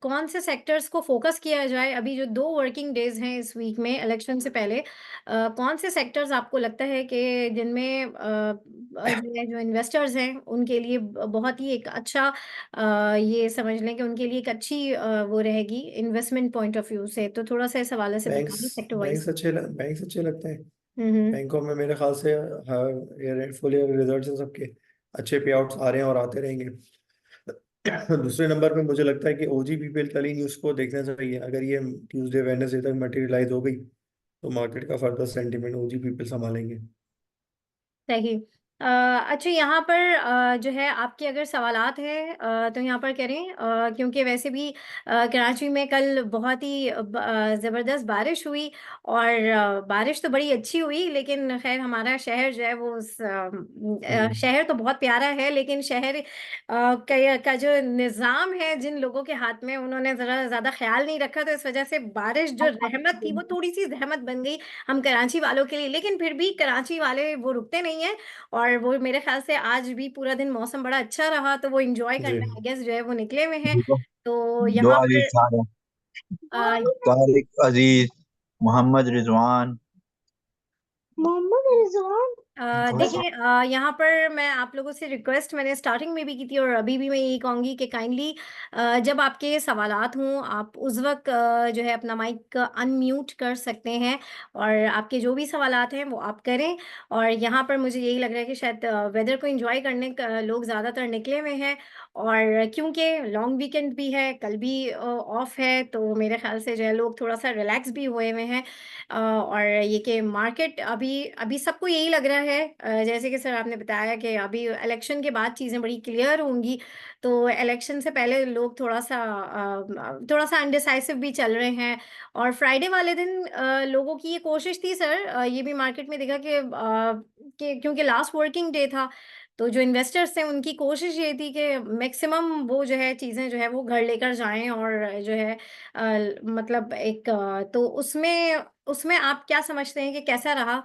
कौन से सेक्टर्स को फोकस किया जाए? अभी जो 2 वर्किंग डेज़ हैं इस वीक में इलेक्शन से पहले, कौन से सेक्टर्स आपको लगता है कि जिनमें जो इन्वेस्टर्स हैं उनके लिए बहुत ही एक अच्छा, ये समझ लें कि उनके लिए एक अच्छी वो रहेगी इन्वेस्टमेंट पॉइंट ऑफ व्यू से, तो थोड़ा-सा इस हवाले से बैंक्स बताइए सेक्टर वाइज़। बैंक्स अच्छे लगते हैं। हुँ, हुँ। बैंकों में मेरे ख्याल से ये फुल ईयर रिजल्ट हैं सबके, अच्छे पे आउट्स आ रहे हैं और आते रहेंगे। दूसरे नंबर पे मुझे लगता है कि ओजीपीपीएल कल न्यूज़ को देखना चाहिए। अगर ये ट्यूसडे वेडनेसडे तक मटेरियलाइज हो गई तो मार्केट का फर्दर सेंटीमेंट ओजीपीपीएल संभालेंगे। सही। अच्छा, यहाँ पर जो है आपके अगर सवालात हैं तो यहाँ पर करें, क्योंकि वैसे भी कराची में कल बहुत ही ज़बरदस्त बारिश हुई और बारिश तो बड़ी अच्छी हुई, लेकिन ख़ैर हमारा शहर जो है वो शहर तो बहुत प्यारा है, लेकिन शहर का जो निज़ाम है जिन लोगों के हाथ में, उन्होंने ज़रा ज़्यादा ख़्याल नहीं रखा, तो इस वज़ह से बारिश जो रहमत थी वो थोड़ी-सी ज़हमत बन गई हम कराची वालों के लिए। लेकिन फिर भी कराची वाले वो रुकते नहीं हैं और वो मेरे ख़्याल से आज भी पूरा दिन मौसम बड़ा अच्छा रहा, तो वो एन्जॉय जी। करने आई गेस जो है वो निकले हुए हैं। दो तो दो यहाँ अजीज पर सारे, अ, तारिक अजीज, मोहम्मद रिजवान। मोहम्मद रिजवान। देखिए, यहाँ पर मैं आप लोगों से रिक्वेस्ट मैंने स्टार्टिंग में भी की थी और अभी भी मैं यही कहूँगी कि काइंडली जब आपके सवालात हों, आप उस वक़्त जो है अपना माइक अनम्यूट कर सकते हैं और आपके जो भी सवालात हैं वो आप करें। और यहाँ पर मुझे यही लग रहा है कि शायद वेदर को एन्जॉय करने का लोग ज़्यादातर निकले हुए हैं और क्योंकि लॉन्ग वीकेंड भी है, कल भी ऑफ है, तो मेरे ख़्याल से जो है लोग थोड़ा-सा रिलैक्स भी हुए हुए हैं। और ये कि मार्केट अभी अभी सबको यही लग रहा है, जैसे कि सर आपने बताया कि अभी इलेक्शन के बाद चीज़ें बड़ी क्लियर होंगी, तो इलेक्शन से पहले लोग थोड़ा-सा अनडिसाइसिव भी चल रहे हैं। और फ्राइडे वाले दिन लोगों की ये कोशिश थी सर, ये भी मार्केट में देखा कि क्योंकि लास्ट वर्किंग डे था, तो जो इन्वेस्टर्स थे उनकी कोशिश ये थी कि मैक्सिमम वो जो है चीज़ें जो है वो घर लेकर जाएँ और जो है मतलब एक तो उसमें उसमें आप क्या समझते हैं कि कैसा रहा?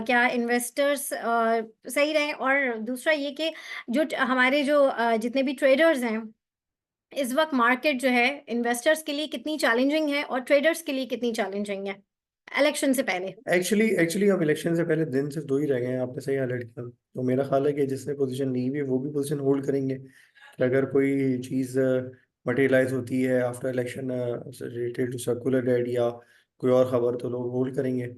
क्या इन्वेस्टर्स सही रहे? और दूसरा ये कि हमारे जो जितने भी ट्रेडर्स हैं, इस वक़्त मार्केट जो है इन्वेस्टर्स के लिए कितनी चैलेंजिंग है और ट्रेडर्स के लिए कितनी चैलेंजिंग है, इलेक्शन से पहले? एक्चुअली अब इलेक्शन से पहले दिन सिर्फ 2 ही रह गए हैं, आपने सही हाईलाइट किया। तो मेरा ख्याल है कि जिसने पोजीशन ली हुई है वो भी पोजीशन होल्ड करेंगे कि अगर कोई चीज़ मटेरियलाइज होती है after election related to circular date या कोई और खबर, तो लोग होल्ड करेंगे।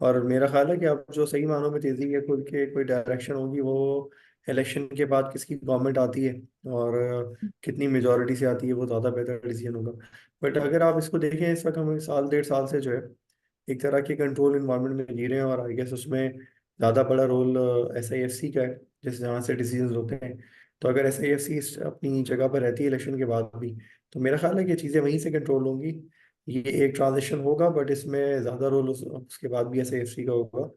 और मेरा ख्याल है कि अब जो सही मानों में तेज़ी है कोई डायरेक्शन होगी, वो इलेक्शन के बाद किसकी गवर्नमेंट आती है और कितनी मेजोरिटी से आती है, वो ज़्यादा बेहतर डिसीजन होगा। बट अगर आप इसको देखें, इस वक्त हम साल 1.5 साल से जो है एक तरह के कंट्रोल इन्वायरमेंट में जी रहे हैं और आई गेस उसमें ज़्यादा बड़ा रोल SIFC का है, जिस जहाँ से डिसीजंस होते हैं। तो अगर SIFC अपनी जगह पर रहती है इलेक्शन के बाद भी, तो मेरा ख्याल है कि चीज़ें वहीं से कंट्रोल होंगी। ये एक ट्रांजिशन होगा, बट इसमें ज़्यादा रोल उसके बाद भी SIFC का होगा।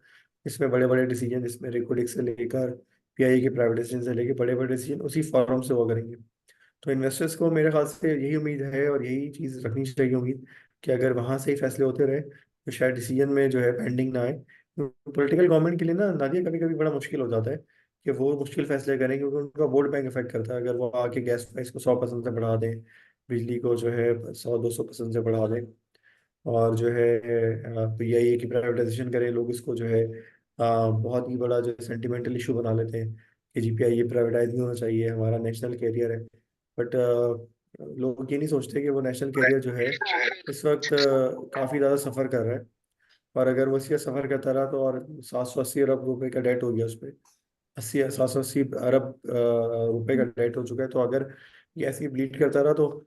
इसमें बड़े बड़े डिसीजन, इसमें रेकोडिक से लेकर PIA के प्राइवेटाइजेशन से लेकर बड़े बड़े डिसीजन उसी फॉर्म से हुआ करेंगे। तो इन्वेस्टर्स को मेरे ख्याल से यही उम्मीद है और यही चीज़ रखनी चाहिए उम्मीद, कि अगर वहाँ से ही फैसले होते रहे तो शायद डिसीजन में जो है पेंडिंग ना आए। पॉलिटिकल गवर्नमेंट के लिए ना नादिया कभी कभी बड़ा मुश्किल हो जाता है कि वो मुश्किल फैसले करें, क्योंकि उनका वोट बैंक इफेक्ट करता है। अगर वो आके गैस प्राइस को 100% से बढ़ा दें, बिजली को जो है 100-200% से बढ़ा दें, और जो है PIA की प्राइवेटाइजेशन करें, लोग इसको जो है बहुत ही बड़ा जो सेंटिमेंटल इशू बना लेते हैं कि GPIA प्राइवेटाइज नहीं होना चाहिए, हमारा नेशनल कैरियर है। बट लोग ये नहीं सोचते कि वो नेशनल कैरियर जो है इस वक्त काफ़ी ज़्यादा सफ़र कर रहा है। और अगर वो इसका सफ़र करता रहा तो, और 780 अरब रुपए का डेट हो गया उस पर, 780 अरब रुपए का डेट हो चुका है। तो अगर ये ऐसे ही ब्लीड करता रहा तो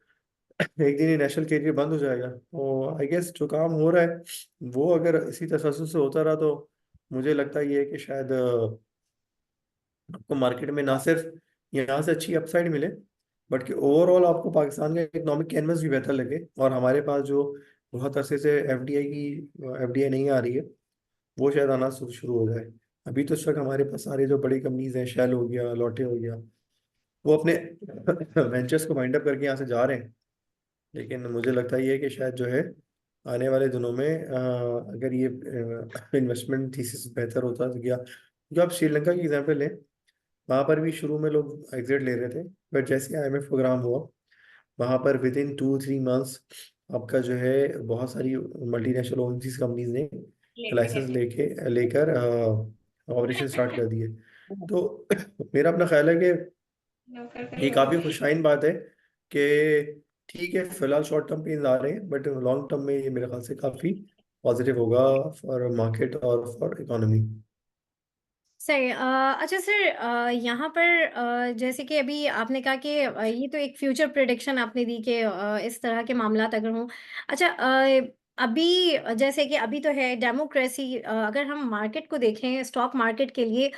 एक दिन ये नेशनल कैरियर बंद हो जाएगा। तो आई गेस जो काम हो रहा है वो अगर इसी तसल्सल से होता रहा तो मुझे लगता है ये है कि शायद आपको मार्केट में ना सिर्फ यहाँ से अच्छी अपसाइड मिले, बट कि ओवरऑल आपको पाकिस्तान का इकोनॉमिक कैनवस भी बेहतर लगे। और हमारे पास जो बहुत अरसे से FDI नहीं आ रही है, वो शायद आना शुरू हो जाए। अभी तो इस वक्त हमारे पास सारे जो बड़ी कंपनीज हैं, शेल हो गया, लॉटे हो गया, वो अपने वेंचर्स को वाइंड अप करके यहाँ से जा रहे हैं। लेकिन मुझे लगता ही है कि शायद जो है आने वाले दिनों में अगर ये इन्वेस्टमेंट थीसिस बेहतर होता गया, जो आप श्रीलंका की एग्जांपल लें, वहां पर भी शुरू में लोग एग्जिट ले रहे थे, बट जैसे IMF प्रोग्राम हुआ वहां पर विद इन 2-3 मंथ्स आपका जो है बहुत सारी मल्टीनेशनल ओवरसीज कंपनीज ने लेके लाइसेंस गए लेकर ऑपरेशन स्टार्ट कर दिए। तो मेरा अपना ख्याल है कि नौकर का ये ही काफी होगा। खुशहाइन बात है कि ठीक है फिलहाल शॉर्ट टर्म पेन आ रहे हैं, बट लॉन्ग टर्म में ये मेरे ख्याल से काफी पॉजिटिव होगा फॉर मार्केट और फॉर इकोनॉमी। सही। अच्छा सर, यहाँ पर जैसे कि अभी आपने कहा कि ये तो एक फ्यूचर प्रेडिक्शन आपने दी कि इस तरह के मामलात अगर हों। अच्छा, अभी जैसे कि अभी तो है डेमोक्रेसी, अगर हम मार्केट को देखें, स्टॉक मार्केट के लिए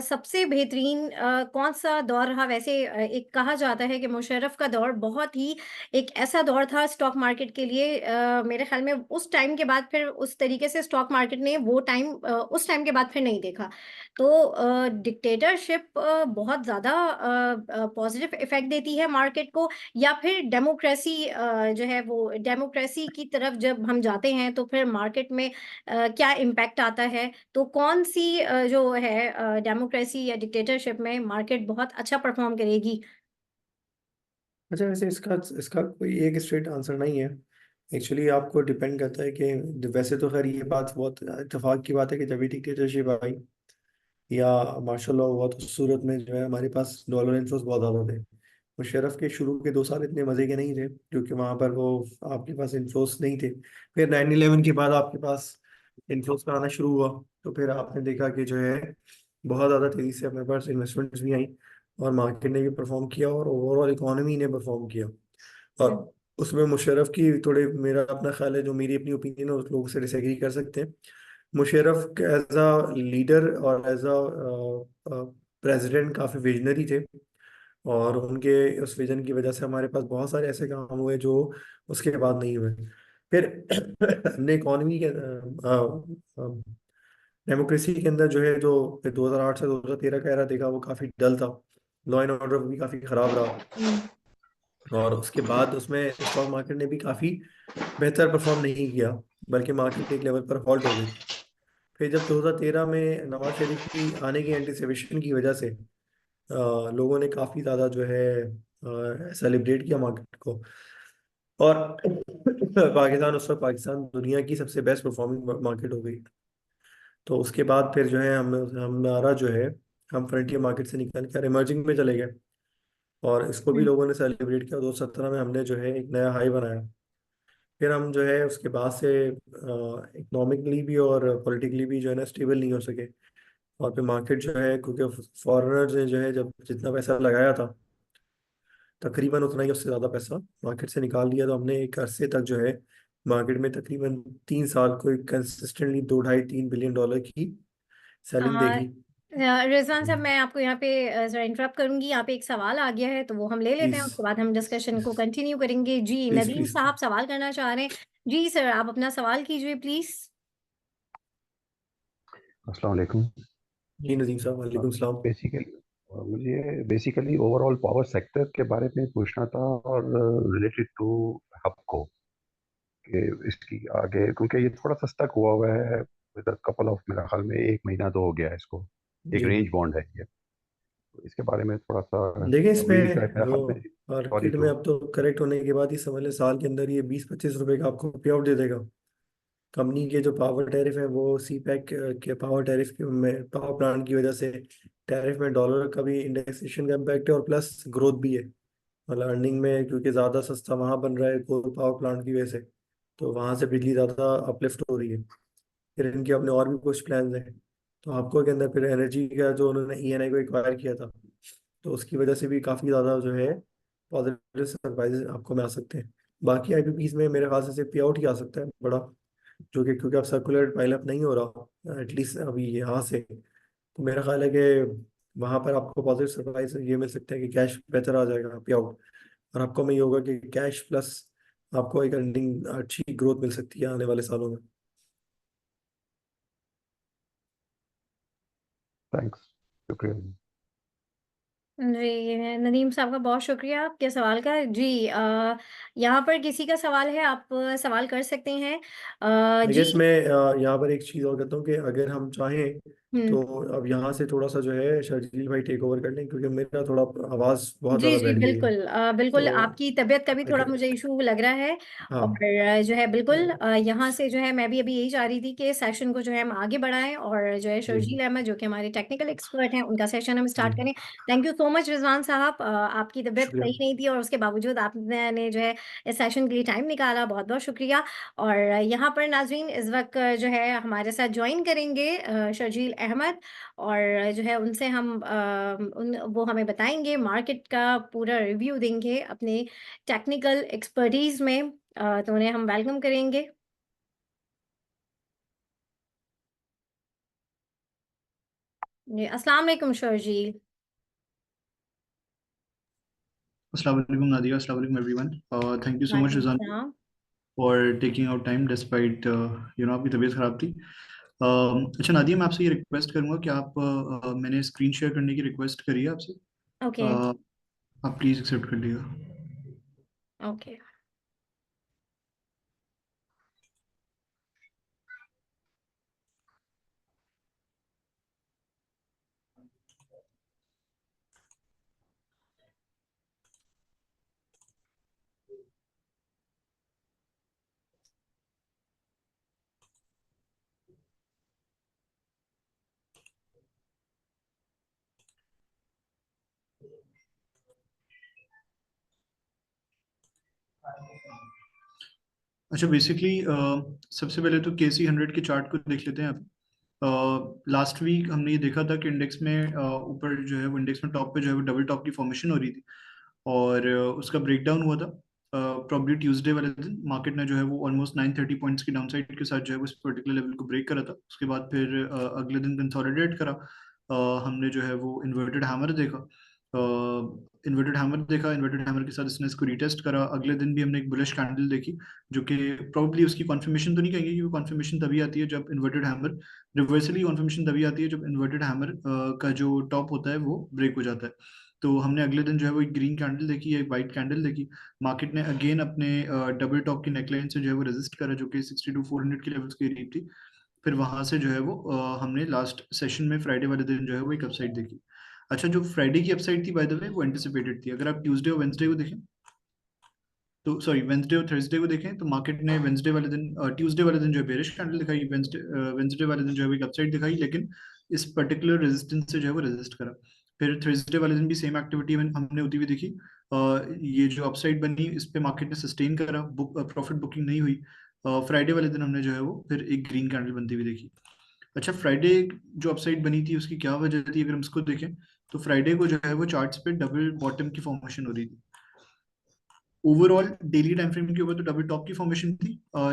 सबसे बेहतरीन कौन-सा दौर रहा? वैसे एक कहा जाता है कि मुशर्रफ का दौर बहुत ही एक ऐसा दौर था स्टॉक मार्केट के लिए, मेरे ख़्याल में उस टाइम के बाद फिर उस तरीके से स्टॉक मार्केट ने वो टाइम उस टाइम के बाद फिर नहीं देखा। तो डिक्टेटरशिप बहुत ज़्यादा पॉज़िटिव इफ़ेक्ट देती है मार्केट को, या फिर डेमोक्रेसी जो है वो डेमोक्रेसी की तरफ जब हम जाते हैं तो फिर मार्केट में क्या इम्पैक्ट आता है? तो कौन-सी जो है डेमोक्रेसी या डिक्टेटरशिप में मार्केट बहुत अच्छा परफ़ॉर्म करेगी? अच्छा, वैसे इसका इसका कोई एक स्ट्रेट आंसर नहीं है। एक्चुअली आपको डिपेंड करता है कि वैसे तो खैर ये बात बहुत इत्तेफाक की बात है कि जब भी डिक्टेटरशिप आई या मार्शल लॉ हुआ तो सूरत में जो है हमारे पास डॉलर इन्फ्लोस बहुत ज़्यादा थे। मुशर्रफ के शुरू के 2 साल इतने मज़े के नहीं थे क्योंकि वहाँ पर वो आपके पास इन्फ्लोस नहीं थे। फिर 9/11 के बाद आपके पास इन्फ्लोस का आना शुरू हुआ, तो फिर आपने देखा कि जो है बहुत ज़्यादा तेज़ी से अपने पास इन्वेस्टमेंट्स भी आई और मार्केट ने भी परफॉर्म किया और ओवरऑल इकोनॉमी ने परफॉर्म किया। हुँ। और उसमें मुशर्रफ की थोड़े, मेरा अपना ख्याल है, जो मेरी अपनी ओपिनियन है उस लोगों से डिसएग्री कर सकते हैं। मुशर्रफ एज अ लीडर और एज अ प्रेसिडेंट काफ़ी विजनरी थे और उनके उस विजन की वजह से हमारे पास बहुत सारे ऐसे काम हुए जो उसके बाद नहीं हुए। फिर हमने इकोनॉमी के डेमोक्रेसी के अंदर जो है जो फिर 2008 से 2013 का एरा देखा वो काफ़ी डल था। लॉ एंड ऑर्डर भी काफ़ी ख़राब रहा हुँ। और उसके बाद उसमें स्टॉक मार्केट ने भी काफ़ी बेहतर परफॉर्म नहीं किया, बल्कि मार्केट एक लेवल पर हॉल्ट हो गई थी। फिर जब 2013 में नवाज शरीफ की आने की एंटिसिपेशन की वजह से लोगों ने काफ़ी ज़्यादा जो है सेलिब्रेट किया मार्केट को और पाकिस्तान उस वक्त पाकिस्तान दुनिया की सबसे बेस्ट परफॉर्मिंग मार्केट हो गई। तो उसके बाद फिर जो है हम हमारा जो है हम फ्रंटियर मार्केट से निकल कर इमर्जिंग में चले गए और इसको भी हुँ। लोगों ने सेलिब्रेट किया। 2017 में हमने जो है एक नया हाई बनाया। फिर हम जो है उसके बाद से इकोनॉमिकली भी और पॉलिटिकली भी जो है ना स्टेबल नहीं हो सके और फिर मार्केट जो है क्योंकि फॉरेनर्स ने जो है जब जितना पैसा लगाया था तकरीबन उतना ही उससे ज़्यादा पैसा मार्केट से निकाल लिया। तो हमने एक अरसे तक जो है मार्केट में तकरीबन 3 साल को कंसिस्टेंटली 2-2.5-3 बिलियन डॉलर की सेलिंग अ, देखी। रिज़वान साहब, मैं आपको यहाँ पे ज़रा इंटरप्ट करूँगी। यहाँ पे एक सवाल आ गया है, तो वो हम ले लेते हैं, प्लीज़ उसके बाद हम डिस्कशन को कंटिन्यू करेंगे। जी, प्लीज़ नदीम प्लीज़। साहब सवाल करना चाह रहे हैं। जी सर, आप अपना सवाल कीजिए प्लीज़। अस्सलाम वालेकुम। जी नदीम साहब, वालेकुम सलाम। बेसिकली मुझे बेसिकली ओवरऑल पावर सेक्टर के बारे में पूछना था और रिलेटेड टू हबको कि इसकी आगे क्योंकि ये थोड़ा सा स्टक हुआ है विद कपल ऑफ, मेरा ख्याल में 1 महीना तो हो गया है इसको। एक जी रेंज बॉन्ड है ये, तो इसके बारे में थोड़ा सा देखिए वेरी है इसमें मेरा जो ख्याल में। सॉरी मार्केट में टू। अब तो करेक्ट होने के बाद ही समझ लें साल के अंदर ये 20-25 रुपए का आपको पे आउट दे देगा। कंपनी के जो पावर टैरिफ है वो सी पैक के पावर टैरिफ के में पावर प्लांट की वजह से टैरिफ में डॉलर का भी इंडेक्सेशन का इम्पैक्ट है और प्लस ग्रोथ भी है। मतलब अर्निंग में क्योंकि ज़्यादा सस्ता वहाँ बन रहा है कोल पावर प्लांट की वजह से, तो वहाँ से बिजली ज़्यादा अपलिफ्ट हो रही है। फिर इनके अपने और भी कुछ प्लान हैं। तो आपको के अंदर फिर एनर्जी का जो उन्होंने ENI को एक्वायर किया था तो उसकी वजह से भी काफ़ी ज़्यादा जो है पॉजिटिव सरप्राइजेस आपको में आ सकते हैं। बाकी IPPs में मेरे ख्याल से सिर्फ पे आउट ही आ सकता है बड़ा, जो कि क्योंकि अब सर्कुलर पाइलअप नहीं हो रहा एटलीस्ट अभी यहाँ से, तो मेरा ख्याल है कि वहाँ पर आपको पॉजिटिव सरप्राइज ये मिल सकता है कि कैश बेहतर आ जाएगा पे आउट और आपको में ये होगा कि कैश प्लस आपको एक अर्निंग अच्छी ग्रोथ मिल सकती है आने वाले सालों में। थैंक्स, शुक्रिया। जी, नदीम साहब का बहुत शुक्रिया आपके सवाल का। जी यहाँ पर किसी का सवाल है, आप सवाल कर सकते हैं। आई जी। गेस मैं यहाँ पर एक चीज़ और कहता हूँ कि अगर हम चाहें हुँ। तो अब यहाँ से थोड़ा सा जो है शर्जील भाई टेक ओवर कर लें, क्योंकि मेरा थोड़ा आवाज़ बहुत जी, ज़्यादा जी, बैठ गई है। बिल्कुल। बिल्कुल तो आपकी तबीयत का भी आई थोड़ा कैन, मुझे इशू लग रहा है। और हाँ, जो है बिल्कुल यहाँ से जो है मैं भी अभी यही चाह रही थी कि सेशन को जो है हम आगे बढ़ाएँ और जो है जी शर्जील अहमद जो कि हमारे टेक्निकल एक्सपर्ट हैं, उनका सेशन हम जी, स्टार्ट करें। Thank you so much Rizwan साहब, आपकी तबीयत शुक्रिया। सही नहीं थी और उसके बावजूद आपने जो है इस सेशन के लिए टाइम निकाला, बहुत-बहुत शुक्रिया। और यहाँ पर नाज़रीन इस वक़्त जो है हमारे साथ जॉइन करेंगे शर्जील अहमद, और जो है उनसे हम वो हमें बताएँगे मार्केट का पूरा रिव्यू देंगे अपने टेक्निकल एक्सपर्टीज़ में। तो उन्हें हम वेलकम करेंगे। जी, अस्सलाम वालेकुम Sharjeel. Assalamu alaikum Nadia, Assalamu alaikum everyone. Thank you so much वालेकुम Rizwan सलाम। for taking out time despite आपकी तबीयत खराब थी. अच्छा नादिया, मैं आपसे ये रिक्वेस्ट करूंगा कि आप मैंने स्क्रीन शेयर करने की रिक्वेस्ट करी है आपसे. ओके, आप प्लीज एक्सेप्ट कर लीजिएगा. ओके। अच्छा, बेसिकली सबसे पहले तो KC 100 के चार्ट को देख लेते हैं आप. लास्ट वीक हमने ये देखा था कि इंडेक्स में ऊपर जो है वो इंडेक्स में टॉप पे जो है वो डबल टॉप की फॉर्मेशन हो रही थी, और उसका ब्रेकडाउन हुआ था प्रॉब्ली ट्यूसडे वाले दिन. मार्केट ने जो है वो ऑलमोस्ट 930 पॉइंट्स की डाउनसाइड के साथ जो है वो इस पर्टिकुलर लेवल को ब्रेक करा था. उसके बाद फिर अगले दिन कंसोलिडेट करा. हमने जो है वो इन्वर्टेड हैमर देखा. इन्वर्टेड हैमर के साथ इसने इसको रीटेस्ट करा. अगले दिन भी हमने एक बुलिश कैंडल देखी, जो कि प्रॉब्ली उसकी कॉन्फर्मेशन तो नहीं कहेंगे, क्योंकि कॉन्फर्मेशन तभी आती है जब इन्वर्टेड हैमर रिवर्सली कॉन्फर्मेशन तभी आती है जब इन्वर्टेड हैमर का जो टॉप होता है वो ब्रेक हो जाता है. तो हमने अगले दिन जो है वो एक ग्रीन कैंडल देखी, एक वाइट कैंडल देखी. मार्केट ने अगेन अपने डबल टॉप की नेकलाइन से जो है वो रेजिस्ट करा, जो कि 62,400 के लेवल्स के करीब थी. फिर वहां से जो है वो हमने लास्ट सेशन में फ्राइडे वाले दिन जो है वो एक अपसाइड देखी. अच्छा, जो फ्राइडे की अपसाइड थी बाय द वे वो एंटिसिपेटेड थी. अगर आप ट्यूसडे और वेंसडे को देखें, तो सॉरी वेंसडे और थर्सडे को देखें, तो मार्केट ने वेंसडे वाले दिन ट्यूसडे वाले दिन जो है बेरिश कैंडल दिखाई, वेंसडे वाले दिन जो है एक अपसाइड दिखाई, लेकिन इस पर्टिकुलर रेजिस्टेंस से जो है वो रेजिस्ट करा. फिर थर्सडे वाले दिन भी सेम एक्टिविटी हमने होती हुई देखी. ये जो अपसाइड बनी इस पे मार्केट ने सस्टेन करा, प्रॉफिट बुकिंग नहीं हुई. फ्राइडे वाले दिन हमने जो है वो फिर एक ग्रीन कैंडल बनती हुई देखी. अच्छा, फ्राइडे जो अपसाइड बनी थी उसकी क्या वजह थी अगर हम इसको देखें, तो फ्राइडे को जो है वो चार्ट्स पे डबल बॉटम की फॉर्मेशन हो रही थी. ओवरऑल डेली टाइम फ्रेम के ऊपर तो डबल टॉप की फॉर्मेशन थी,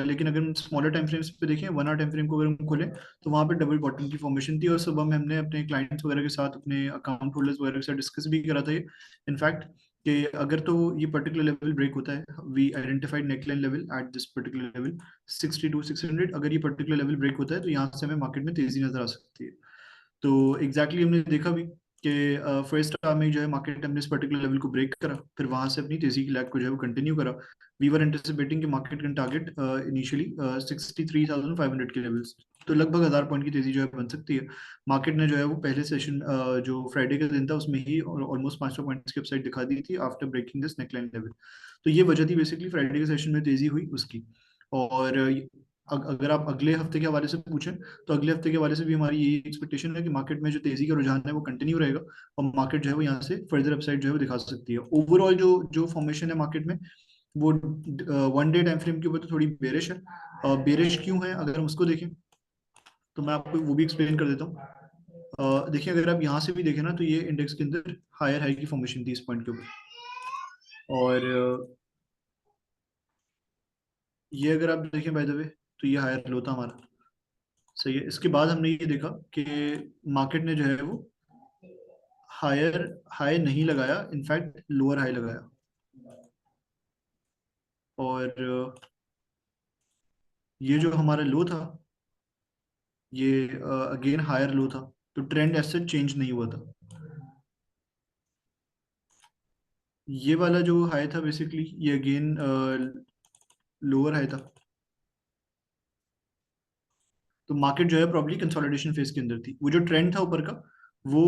लेकिन अगर हम स्मॉलर टाइम फ्रेम्स पे देखें, 1 आवर टाइम फ्रेम को अगर हम खोलें, तो वहाँ पे डबल बॉटम की फॉर्मेशन थी. और सुबह में हमने अपने क्लाइंट्स वगैरह के साथ, अपने अकाउंट होल्डर्स वगैरह के साथ डिस्कस भी करा था ये, इनफैक्ट, कि अगर तो ये पर्टिकुलर लेवल ब्रेक होता है, we identified neckline level at this particular level 62,600. अगर ये पर्टिकुलर लेवल ब्रेक होता है तो यहाँ से हमें मार्केट में तेजी नजर आ सकती है. तो एग्जैक्टली हमने देखा भी कि फर्स्ट हाफ में जो है मार्केट हमने इस पर्टिकुलर लेवल को ब्रेक करा, फिर वहां से अपनी तेजी की लैग को जो है वो कंटिन्यू करा. वी वर एंटिसिपेटिंग कि मार्केट कैन टारगेट इनिशियली 63,500 के लेवल्स, तो लगभग 1,000 पॉइंट की तेजी जो है बन सकती है. मार्केट ने जो है वो पहले सेशन जो फ्राइडे का दिन था उसमें ही ऑलमोस्ट 500 पॉइंट्स की अपसाइड दिखा दी थी after breaking this neckline level. तो ये वजह थी बेसिकली फ्राइडे के सेशन में तेजी हुई उसकी. और अगर आप अगले हफ्ते के हवाले से पूछें, तो अगले हफ्ते के हवाले से भी हमारी यही एक्सपेक्टेशन है कि मार्केट में जो तेजी का रुझान है वो कंटिन्यू रहेगा, और मार्केट जो है वो यहाँ से फर्दर अपसाइड जो है वो दिखा सकती है. ओवरऑल जो जो फॉर्मेशन है मार्केट में वो 1 डे टाइम फ्रेम के ऊपर तो थोड़ी बेरिश है. बेरिश क्यों है अगर हम उसको देखें, तो मैं आपको वो भी एक्सप्लेन कर देता हूँ. देखिए, अगर आप यहाँ से भी देखें ना, तो ये इंडेक्स के अंदर हायर हाई की फॉर्मेशन थी इस पॉइंट के ऊपर, और ये अगर आप देखें बाय द वे, तो ये हायर लो था हमारा. सही है. इसके बाद हमने ये देखा कि मार्केट ने जो है वो हायर हाई नहीं लगाया, इनफैक्ट लोअर हाई लगाया, और ये जो हमारा लो था ये अगेन हायर लो था. तो ट्रेंड ऐसे चेंज नहीं हुआ था. ये वाला जो हाई था बेसिकली ये अगेन लोअर हाई था, तो मार्केट जो है प्रॉब्ली कंसोलिडेशन फेज के अंदर थी। वो जो ट्रेंड था ऊपर का, वो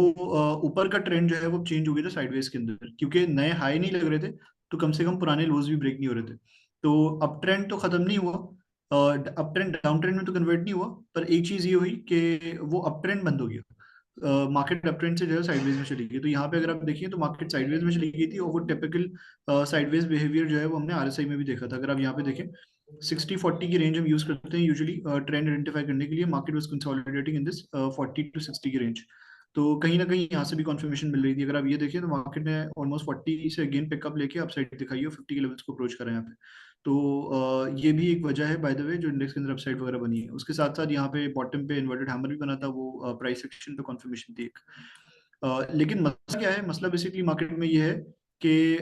ऊपर का ट्रेंड जो है वो चेंज हो गया था साइडवेज के अंदर, क्योंकि नए हाई नहीं लग रहे थे, तो कम से कम पुराने लोज भी ब्रेक नहीं हो रहे थे। तो अप ट्रेंड तो खत्म नहीं हुआ, अप ट्रेंड डाउन ट्रेंड में तो कन्वर्ट नहीं हुआ, पर एक चीज ये हुई कि वो अप ट्रेंड बंद हो गया, मार्केट अप ट्रेंड से जो है साइडवेज में चली गई। तो यहाँ पे अगर आप देखिए तो मार्केट साइडवेज में चली गई थी, और वो टिपिकल साइडवेज बिहेवियर जो है वो हमने आरएसआई में भी देखा था। अगर आप यहाँ पे देखें 60-40 की रेंज हम यूज करते हैं यूजुअली ट्रेंड आइडेंटिफाई करने के लिए। Market was consolidating in this 40 to 60 की रेंज, तो कहीं ना कहीं यहाँ से भी कंफर्मेशन मिल रही थी। अगर आप ये देखें तो मार्केट ने ऑलमोस्ट 40 से अगेन पिकअप लेके अपसाइड दिखाई है, 50 के लेवल्स को अप्रोच करा है यहाँ पे। तो ये भी एक वजह है बाय द वे जो इंडेक्स के अंदर अपसाइड वगैरह बनी है। उसके साथ साथ यहाँ पे बॉटम पे इन्वर्टेड हैमर भी बना था, वो प्राइस एक्शन पे कंफर्मेशन थी एक। लेकिन मसला क्या है, मसला बेसिकली मार्केट में ये है कि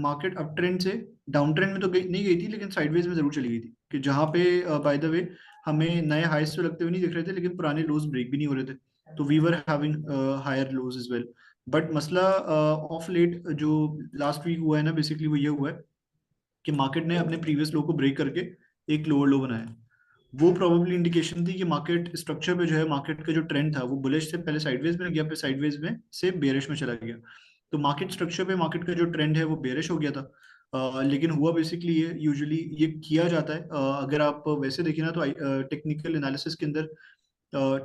मार्केट अप ट्रेंड से डाउन ट्रेंड में तो नहीं गई थी, लेकिन साइडवेज में जरूर चली गई थी, कि जहाँ पे बाय द वे हमें नए हाईस तो लगते हुए नहीं दिख रहे थे, लेकिन पुराने लोज ब्रेक भी नहीं हो रहे थे, तो we were having higher lows as well. But मसला ऑफ लेट जो लास्ट वीक हुआ है ना, बेसिकली वो ये हुआ है कि मार्केट ने अपने प्रीवियस लो को ब्रेक करके एक लोअर लो बनाया। वो प्रोबेबली इंडिकेशन थी कि मार्केट स्ट्रक्चर पे जो है, मार्केट का जो ट्रेंड था वो बुलिश से पहले साइडवेज में गया, फिर साइडवेज में से बेरिश में चला गया। तो मार्केट स्ट्रक्चर पे मार्केट का जो ट्रेंड है वो बेरिश हो गया था। लेकिन हुआ बेसिकली ये यूजुअली ये किया जाता है, अगर आप वैसे देखें ना तो टेक्निकल एनालिसिस के अंदर,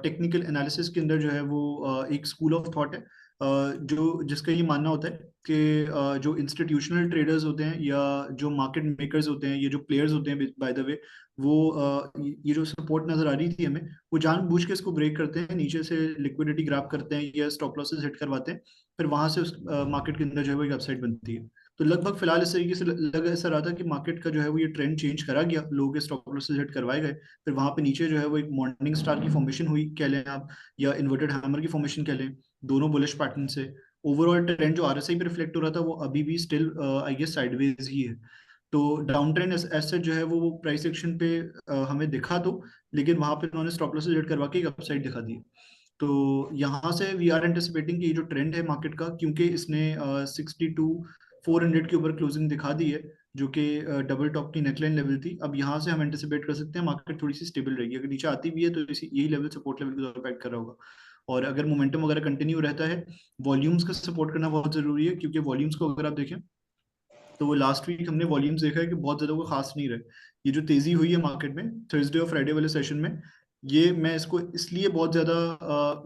टेक्निकल एनालिसिस के अंदर जो है वो एक स्कूल ऑफ थॉट है, जो जिसका ये मानना होता है कि जो इंस्टीट्यूशनल ट्रेडर्स होते हैं या जो मार्केट मेकर्स होते हैं, ये जो प्लेयर्स होते हैं बाय द वे, वो ये जो सपोर्ट नजर आ रही थी हमें, वो जानबूझ के इसको ब्रेक करते हैं, नीचे से लिक्विडिटी ग्रैब करते हैं या स्टॉप लॉसेस हिट करवाते हैं, फिर वहां से उस मार्केट के अंदर जो है वो एक अपसाइड बनती है। तो लगभग फिलहाल इस तरीके से लग ऐसा रहा था कि मार्केट का जो है वो ये ट्रेंड चेंज करा गया, लोगों के स्टॉप लॉसेस हिट करवाए गए, फिर वहां पे नीचे जो है वो एक मॉर्निंग स्टार की फॉर्मेशन हुई कह लें आप, या इन्वर्टेड हैमर की फॉर्मेशन कह लें, दोनों बुलिश पैटर्न से। ओवरऑल ट्रेंड जो आरएसआई पे रिफ्लेक्ट हो रहा था वो अभी भी स्टिल आई गेस साइडवेज ही है। तो डाउन ट्रेंड ऐसे जो है वो प्राइस एक्शन पे हमें दिखा, तो लेकिन वहां पे उन्होंने स्टॉप लॉसेस हिट करवा के एक अपसाइड दिखा दी। तो यहाँ से वी आर एंटिसिपेटिंग कि ये जो ट्रेंड है मार्केट का, क्योंकि इसने 62-400 के ऊपर क्लोजिंग दिखा दी है, जो कि डबल टॉप की नेकलाइन लेवल थी, अब यहाँ से हम एंटिसिपेट कर सकते हैं मार्केट थोड़ी सी स्टेबल रहेगी। अगर नीचे आती भी है तो इसी यही लेवल सपोर्ट लेवल के तौर पर एक्ट कर रहा होगा। और अगर मोमेंटम वगैरह कंटिन्यू रहता है, वॉल्यूम्स का सपोर्ट करना बहुत जरूरी है, क्योंकि वॉल्यूम्स को अगर आप देखें तो वो लास्ट वीक हमने वॉल्यूम्स देखा है कि बहुत ज्यादा वो खास नहीं रहे। ये जो तेजी हुई है मार्केट में थर्सडे और फ्राइडे वाले सेशन में, ये मैं इसको इसलिए बहुत ज्यादा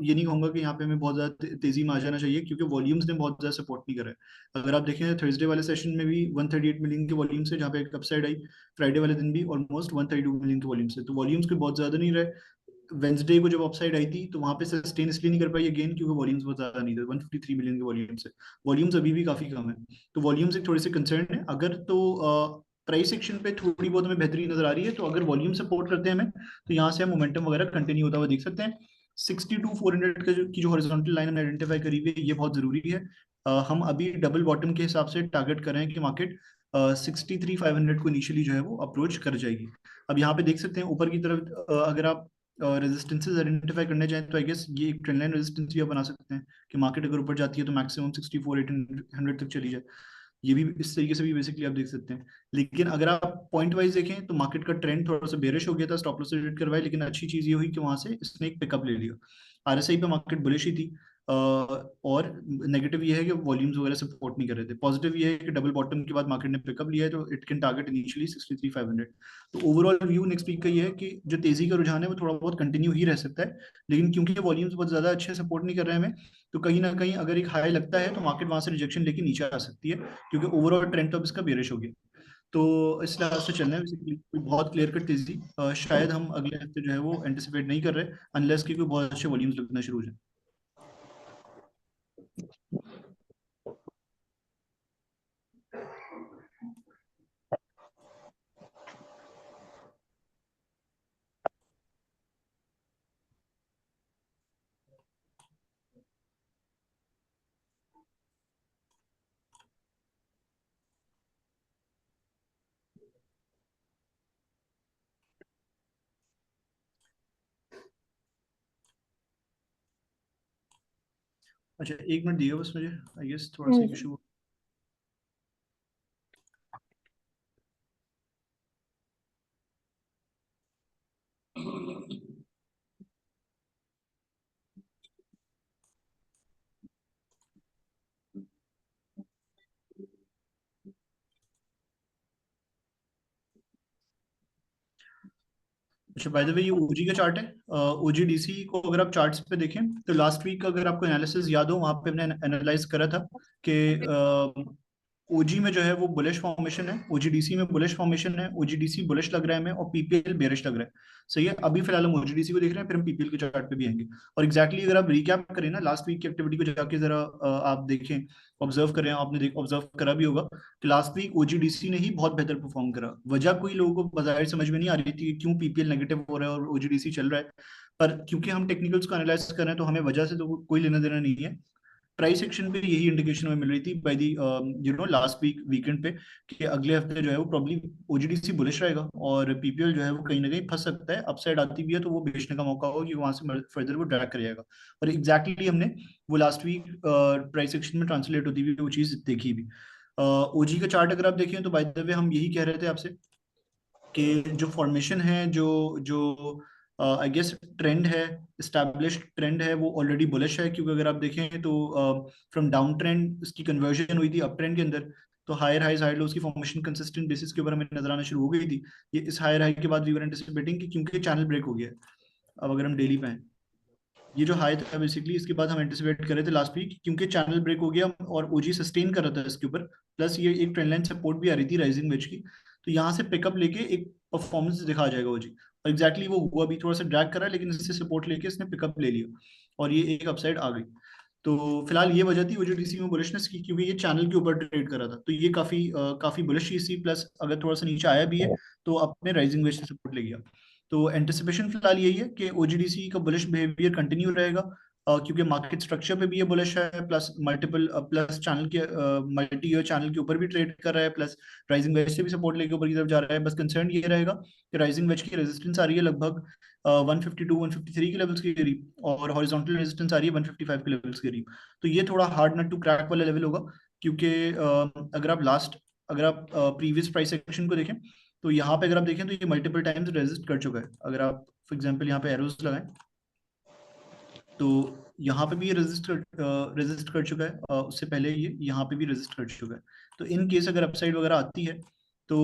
ये नहीं कहूंगा कि यहाँ पे हमें बहुत ज्यादा तेजी में आ जाना चाहिए, क्योंकि वॉल्यूम्स ने बहुत ज्यादा सपोर्ट नहीं करा है। अगर आप देखें थर्सडे वाले सेशन में भी 138 मिलियन के वॉल्यूम से जहाँ पे एक अपसाइड आई, फ्राइडे वाले दिन भी ऑलमोस्ट 132 मिलियन के वॉल्यूम से, तो वॉल्यूम्स के बहुत ज्यादा नहीं रहे। वेंसडे को जब अपसाइड आई थी तो वहां पे सस्टेन इसलिए नहीं कर पाई अगेन, क्योंकि वॉल्यूम्स बहुत ज्यादा नहीं थे, 153 मिलियन के वॉल्यूम से। वॉल्यूम्स अभी भी काफी कम है, तो वॉल्यूम्स एक थोड़ी सी कंसर्न है। अगर तो प्राइस एक्शन पे थोड़ी बहुत हमें बेहतरी नजर आ रही है, तो अगर वॉल्यूम सपोर्ट करते हैं हमें, तो यहाँ से हम मोमेंटम वगैरह कंटिन्यू होता हुआ देख सकते हैं। 62-400 की जो हॉरिजॉन्टल लाइन हमने आइडेंटिफाई करी हुई है, ये बहुत जरूरी है। हम अभी डबल बॉटम के हिसाब से टारगेट कर रहे हैं कि मार्केट 63-500 को इनिशियली जो है वो अप्रोच कर जाएगी। अब यहाँ पे देख सकते हैं ऊपर की तरफ अगर आप रेजिस्टेंसेस आइडेंटिफाई करने जाएं तो आई गेस ये एक ट्रेंड लाइन रेजिस्टेंस भी आप बना सकते हैं, कि मार्केट अगर ऊपर जाती है तो मैक्सिमम 64-800 तक चली जाए। ये भी इस तरीके से भी बेसिकली आप देख सकते हैं। लेकिन अगर आप पॉइंट वाइज देखें तो मार्केट का ट्रेंड थोड़ा सा बेरिश हो गया था, स्टॉप लॉस से हिट करवाए, लेकिन अच्छी चीज ये हुई कि वहां से इसने एक पिकअप ले लिया। आरएसआई पे मार्केट बुलिश ही थी, और नेगेटिव ये है कि वॉल्यूम्स वगैरह सपोर्ट नहीं कर रहे थे। पॉजिटिव ये है कि डबल बॉटम के बाद मार्केट ने पिकअप लिया है, तो इट कैन टारगेट इनिशियली 63-500। तो ओवरऑल व्यू नेक्स्ट वीक का ये है कि जो तेजी का रुझान है वो थोड़ा बहुत कंटिन्यू ही रह सकता है, लेकिन क्योंकि वॉल्यूम्स बहुत ज्यादा अच्छे सपोर्ट नहीं कर रहे हैं हमें, तो कहीं ना कहीं अगर एक हाई लगता है तो मार्केट वहां से रिजेक्शन लेके नीचे आ सकती है, क्योंकि ओवरऑल ट्रेंड तो अब इसका बेरिश हो गया। तो इस लिहाज से चलना है बेसिकली, कोई बहुत क्लियर कट तेजी शायद हम अगले हफ्ते जो है वो एंटिसिपेट नहीं कर रहे, अनलेस की कोई बहुत अच्छे वॉल्यूम्स लगना शुरू हो जाए। अच्छा, 1 मिनट दिए बस मुझे, आई गेस थोड़ा सा हम्म। इशू। अच्छा, बाय द वे ये ओजी का चार्ट है। ओजीडीसी को अगर आप चार्ट्स पे देखें तो लास्ट वीक अगर आपको एनालिसिस याद हो, वहां पे हमने एनालाइज करा था कि ओजी में जो है वो बुलिश फॉर्मेशन है, ओजीडीसी में बुलिश फॉर्मेशन है, ओजीडीसी बुलिश लग रहा है हमें और पीपीएल बेरिश लग रहा है। सही है, अभी फिलहाल हम ओजीडीसी को देख रहे हैं, फिर हम पीपीएल के चार्ट पे भी आएंगे। और एग्जैक्टली अगर आप रिकैप करें ना लास्ट वीक की एक्टिविटी को जाके जरा आप देखें, ऑब्जर्व करें, आपने ऑब्जर्व करा भी होगा कि लास्ट वीक ओजीडीसी ने ही बहुत बेहतर परफॉर्म करा। वजह कोई लोगों को बाजार समझ में नहीं आ रही थी कि क्यों पीपीएल नेगेटिव हो रहा है और ओजीडीसी चल रहा है, पर क्योंकि हम टेक्निकल्स को एनालाइज कर रहे हैं तो हमें वजह से तो कोई लेना देना नहीं है। प्राइस एक्शन पे यही इंडिकेशन हमें मिल रही थी बाय दी लास्ट वीकेंड पे कि अगले हफ्ते जो है वो प्रॉब्ली ओजीडीसी बुलिश रहेगा और पीपीएल जो है वो कहीं ना कहीं फंस सकता है। अपसाइड आती भी है तो वो बेचने का मौका होगा कि वहां से फर्दर वो ड्रैग करेगा। और एग्जैक्टली हमने वो लास्ट वीक प्राइस एक्शन में ट्रांसलेट होती हुई वो चीज देखी भी। ओजी का चार्ट अगर आप देखें तो बाय द वे हम यही कह रहे थे आपसे कि जो फॉर्मेशन है, जो जो आई गेस ट्रेंड है, स्टैब्लिश्ड ट्रेंड है, वो ऑलरेडी बुलिश है। क्योंकि अगर आप देखें तो फ्रॉम डाउन ट्रेंड इसकी कन्वर्जन हुई थी अप ट्रेंड के अंदर, तो हायर हाइज हायर लोज की फॉर्मेशन कंसिस्टेंट बेसिस के ऊपर हमें नजर आना शुरू हो गई थी। ये इस हायर हाई के बाद वी वर एंटिसिपेटिंग कि क्योंकि चैनल ब्रेक हो गया है। अब अगर हम डेली पे आए, ये जो हाई था बेसिकली इसके बाद हम एंटिसिपेट कर रहे थे लास्ट वीक क्योंकि चैनल ब्रेक हो गया और ओजी सस्टेन कर रहा था इसके ऊपर, प्लस ये एक ट्रेंड लाइन सपोर्ट भी आ रही थी राइजिंग वेज की, तो यहाँ से पिकअप लेके एक परफॉर्मेंस दिखा जाएगा ओजी। और एग्जैक्टली वो हुआ भी, थोड़ा सा ड्रैग करा लेकिन इससे सपोर्ट लेके इसने पिकअप ले लिया और ये एक अपसाइड आ गई। तो फिलहाल ये वजह थी ओजीडीसी में बुलिशनेस की, क्योंकि ये चैनल के ऊपर ट्रेड कर रहा था, तो ये काफी बुलिश चीज थी। प्लस अगर थोड़ा सा नीचे आया भी है तो अपने राइजिंग वेज से सपोर्ट ले गया। तो एंटिसिपेशन फिलहाल यही है कि ओजीडीसी का बुलिश बिहेवियर कंटिन्यू रहेगा क्योंकि मार्केट स्ट्रक्चर पे भी ये बुलिश है, प्लस प्लस चैनल के मल्टी ईयर चैनल के ऊपर भी ट्रेड कर रहा है, प्लस राइजिंग वेज से भी सपोर्ट लेके ऊपर की तरफ जा रहा है। बस कंसर्न ये रहेगा कि राइजिंग वेज की रेजिस्टेंस आ रही है लगभग 152 153 के लेवल्स के करीब और हॉरिजॉन्टल रेजिस्टेंस आ रही है 155 के लेवल्स के करीब। तो ये थोड़ा हार्ड नट टू क्रैक वाला लेवल होगा क्योंकि अगर आप प्रीवियस प्राइस एक्शन को देखें तो यहाँ पे अगर आप देखें तो ये मल्टीपल टाइम्स रेजिस्ट कर चुका है। अगर आप फॉर एग्जांपल यहाँ पे एरोज लगाएं तो यहाँ पे भी ये रेजिस्ट कर चुका है, उससे पहले ये यहाँ पे भी रेजिस्ट कर चुका है। तो इन केस अगर अपसाइड वगैरह आती है तो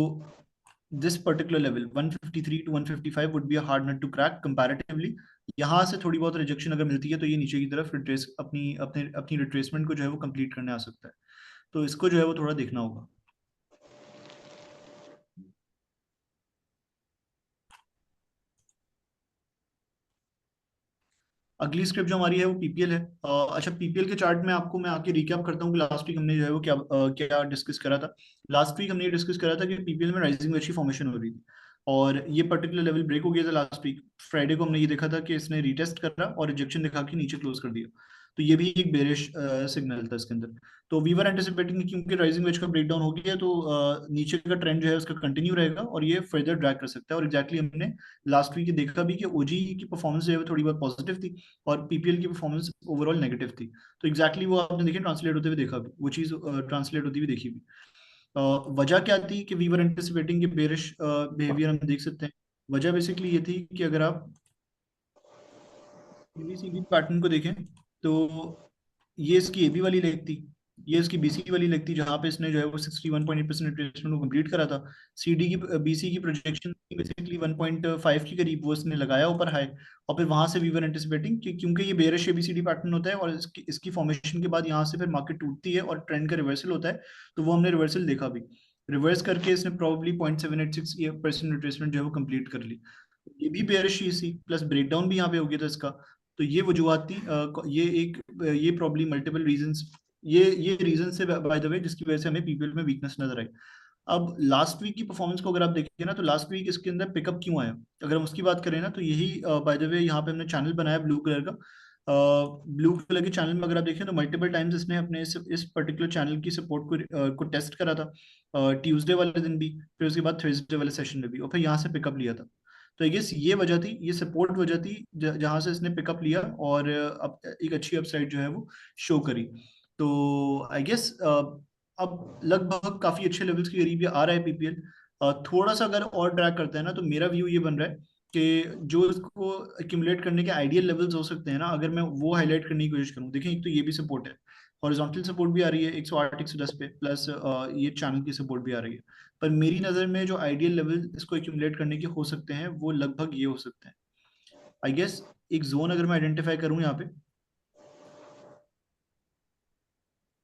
this particular level 153 to 155 would be a hard nut to crack comparatively। यहाँ से थोड़ी बहुत रिजेक्शन अगर मिलती है तो ये नीचे की तरफ रिट्रेस अपनी रिट्रेसमेंट को जो है वो कंप्लीट करने आ सकता है। तो इसको जो है वो थोड़ा देखना होगा। अगली स्क्रिप्ट जो हमारी है वो पीपीएल है। अच्छा, पीपीएल के चार्ट में आपको मैं आके रिकैप करता हूँ कि लास्ट वीक हमने जो है वो क्या डिस्कस करा था। लास्ट वीक हमने ये डिस्कस करा था कि पीपीएल में राइजिंग वेज की फॉर्मेशन हो रही थी और ये पर्टिकुलर लेवल ब्रेक हो गया था लास्ट वीक। फ्राइडे को हमने ये देखा था कि इसने रीटेस्ट करा और रिजेक्शन दिखा के नीचे क्लोज कर दिया, तो ये भी एक बेरिश सिग्नल था इसके अंदर। तो वी वर एंटिसिपेटिंग क्योंकि राइजिंग वेज का ब्रेकडाउन हो गया तो नीचे का ट्रेंड जो है उसका कंटिन्यू रहेगा और ये फर्दर ड्रैग कर सकता है। और एग्जैक्टली हमने लास्ट वीक देखा भी कि ओजी की परफॉर्मेंस जो है थोड़ी बहुत पॉजिटिव थी और पीपीएल की परफॉर्मेंस ओवरऑल नेगेटिव थी। तो एग्जैक्टली वो आपने देखी ट्रांसलेट होते हुए देखा भी, वो चीज ट्रांसलेट होती हुई देखी भी। वजह क्या थी कि we were anticipating bearish behaviour हम देख सकते हैं। वजह बेसिकली ये थी कि अगर आप एबीसीडी पैटर्न को देखें तो ये इसकी एबी वाली लेग थी, ये इसकी बीसी वाली लेग थी जहां पे इसने जो है वो 61.8% रिट्रेसमेंट को कंप्लीट करा था। सीडी की बीसी की प्रोजेक्शन बेसिकली 1.5 के करीब वो इसने लगाया ऊपर हाई और फिर वहां से वी वर एंटिसिपेटिंग कि क्योंकि ये बेरिश एबीसीडी पैटर्न होता है और इसकी फॉर्मेशन के बाद यहाँ से फिर मार्केट टूटती है और ट्रेंड का रिवर्सल होता है, तो वो हमने रिवर्सल देखा भी। रिवर्स करके इसने प्रोबेबली 0.786% रिट्रेसमेंट जो है वो कंप्लीट कर ली। ये भी बेरिश ही सी, प्लस ब्रेकडाउन भी यहाँ पे हो गया था इसका। तो ये वजूहत थी, ये प्रॉब्लम मल्टीपल रीजंस, ये रीजन से बाय द वे जिसकी वजह से हमें पीपीएल में वीकनेस नजर आई। अब लास्ट वीक की परफॉर्मेंस को अगर आप देखें ना तो लास्ट वीक इसके अंदर पिकअप क्यों आया, अगर हम उसकी बात करें ना तो यही बाय द वे यहाँ पे हमने चैनल बनाया ब्लू कलर का। ब्लू कलर के चैनल में अगर आप देखें तो मल्टीपल टाइम्स इसने अपने इस पर्टिकुलर चैनल की सपोर्ट को टेस्ट करा था, ट्यूसडे वाले दिन भी, फिर उसके बाद थर्सडे वाले सेशन में भी, और फिर यहाँ से पिकअप लिया था। तो आई गेस ये वजह थी, ये सपोर्ट वजह थी जहां से इसने पिकअप लिया और अब एक अच्छी अपसाइड जो है वो शो करी। तो आई गेस अब लगभग काफी अच्छे लेवल्स के करीब ये आ रहा है पीपीएल। थोड़ा सा अगर और ड्रैग करता है ना तो मेरा व्यू ये बन रहा है कि जो इसको एक्यूमुलेट करने के आइडियल लेवल्स हो सकते हैं ना, अगर मैं वो हाईलाइट करने की कोशिश करूँ, देखें एक तो ये भी सपोर्ट है, हॉरिजॉन्टल सपोर्ट भी आ रही है 108 110 पे, प्लस ये चैनल की सपोर्ट भी आ रही है। पर मेरी नज़र में जो आइडियल लेवल इसको एक्यूमुलेट करने के हो सकते हैं वो लगभग ये हो सकते हैं। आई गेस एक जोन अगर मैं आइडेंटिफाई करूँ यहाँ पे,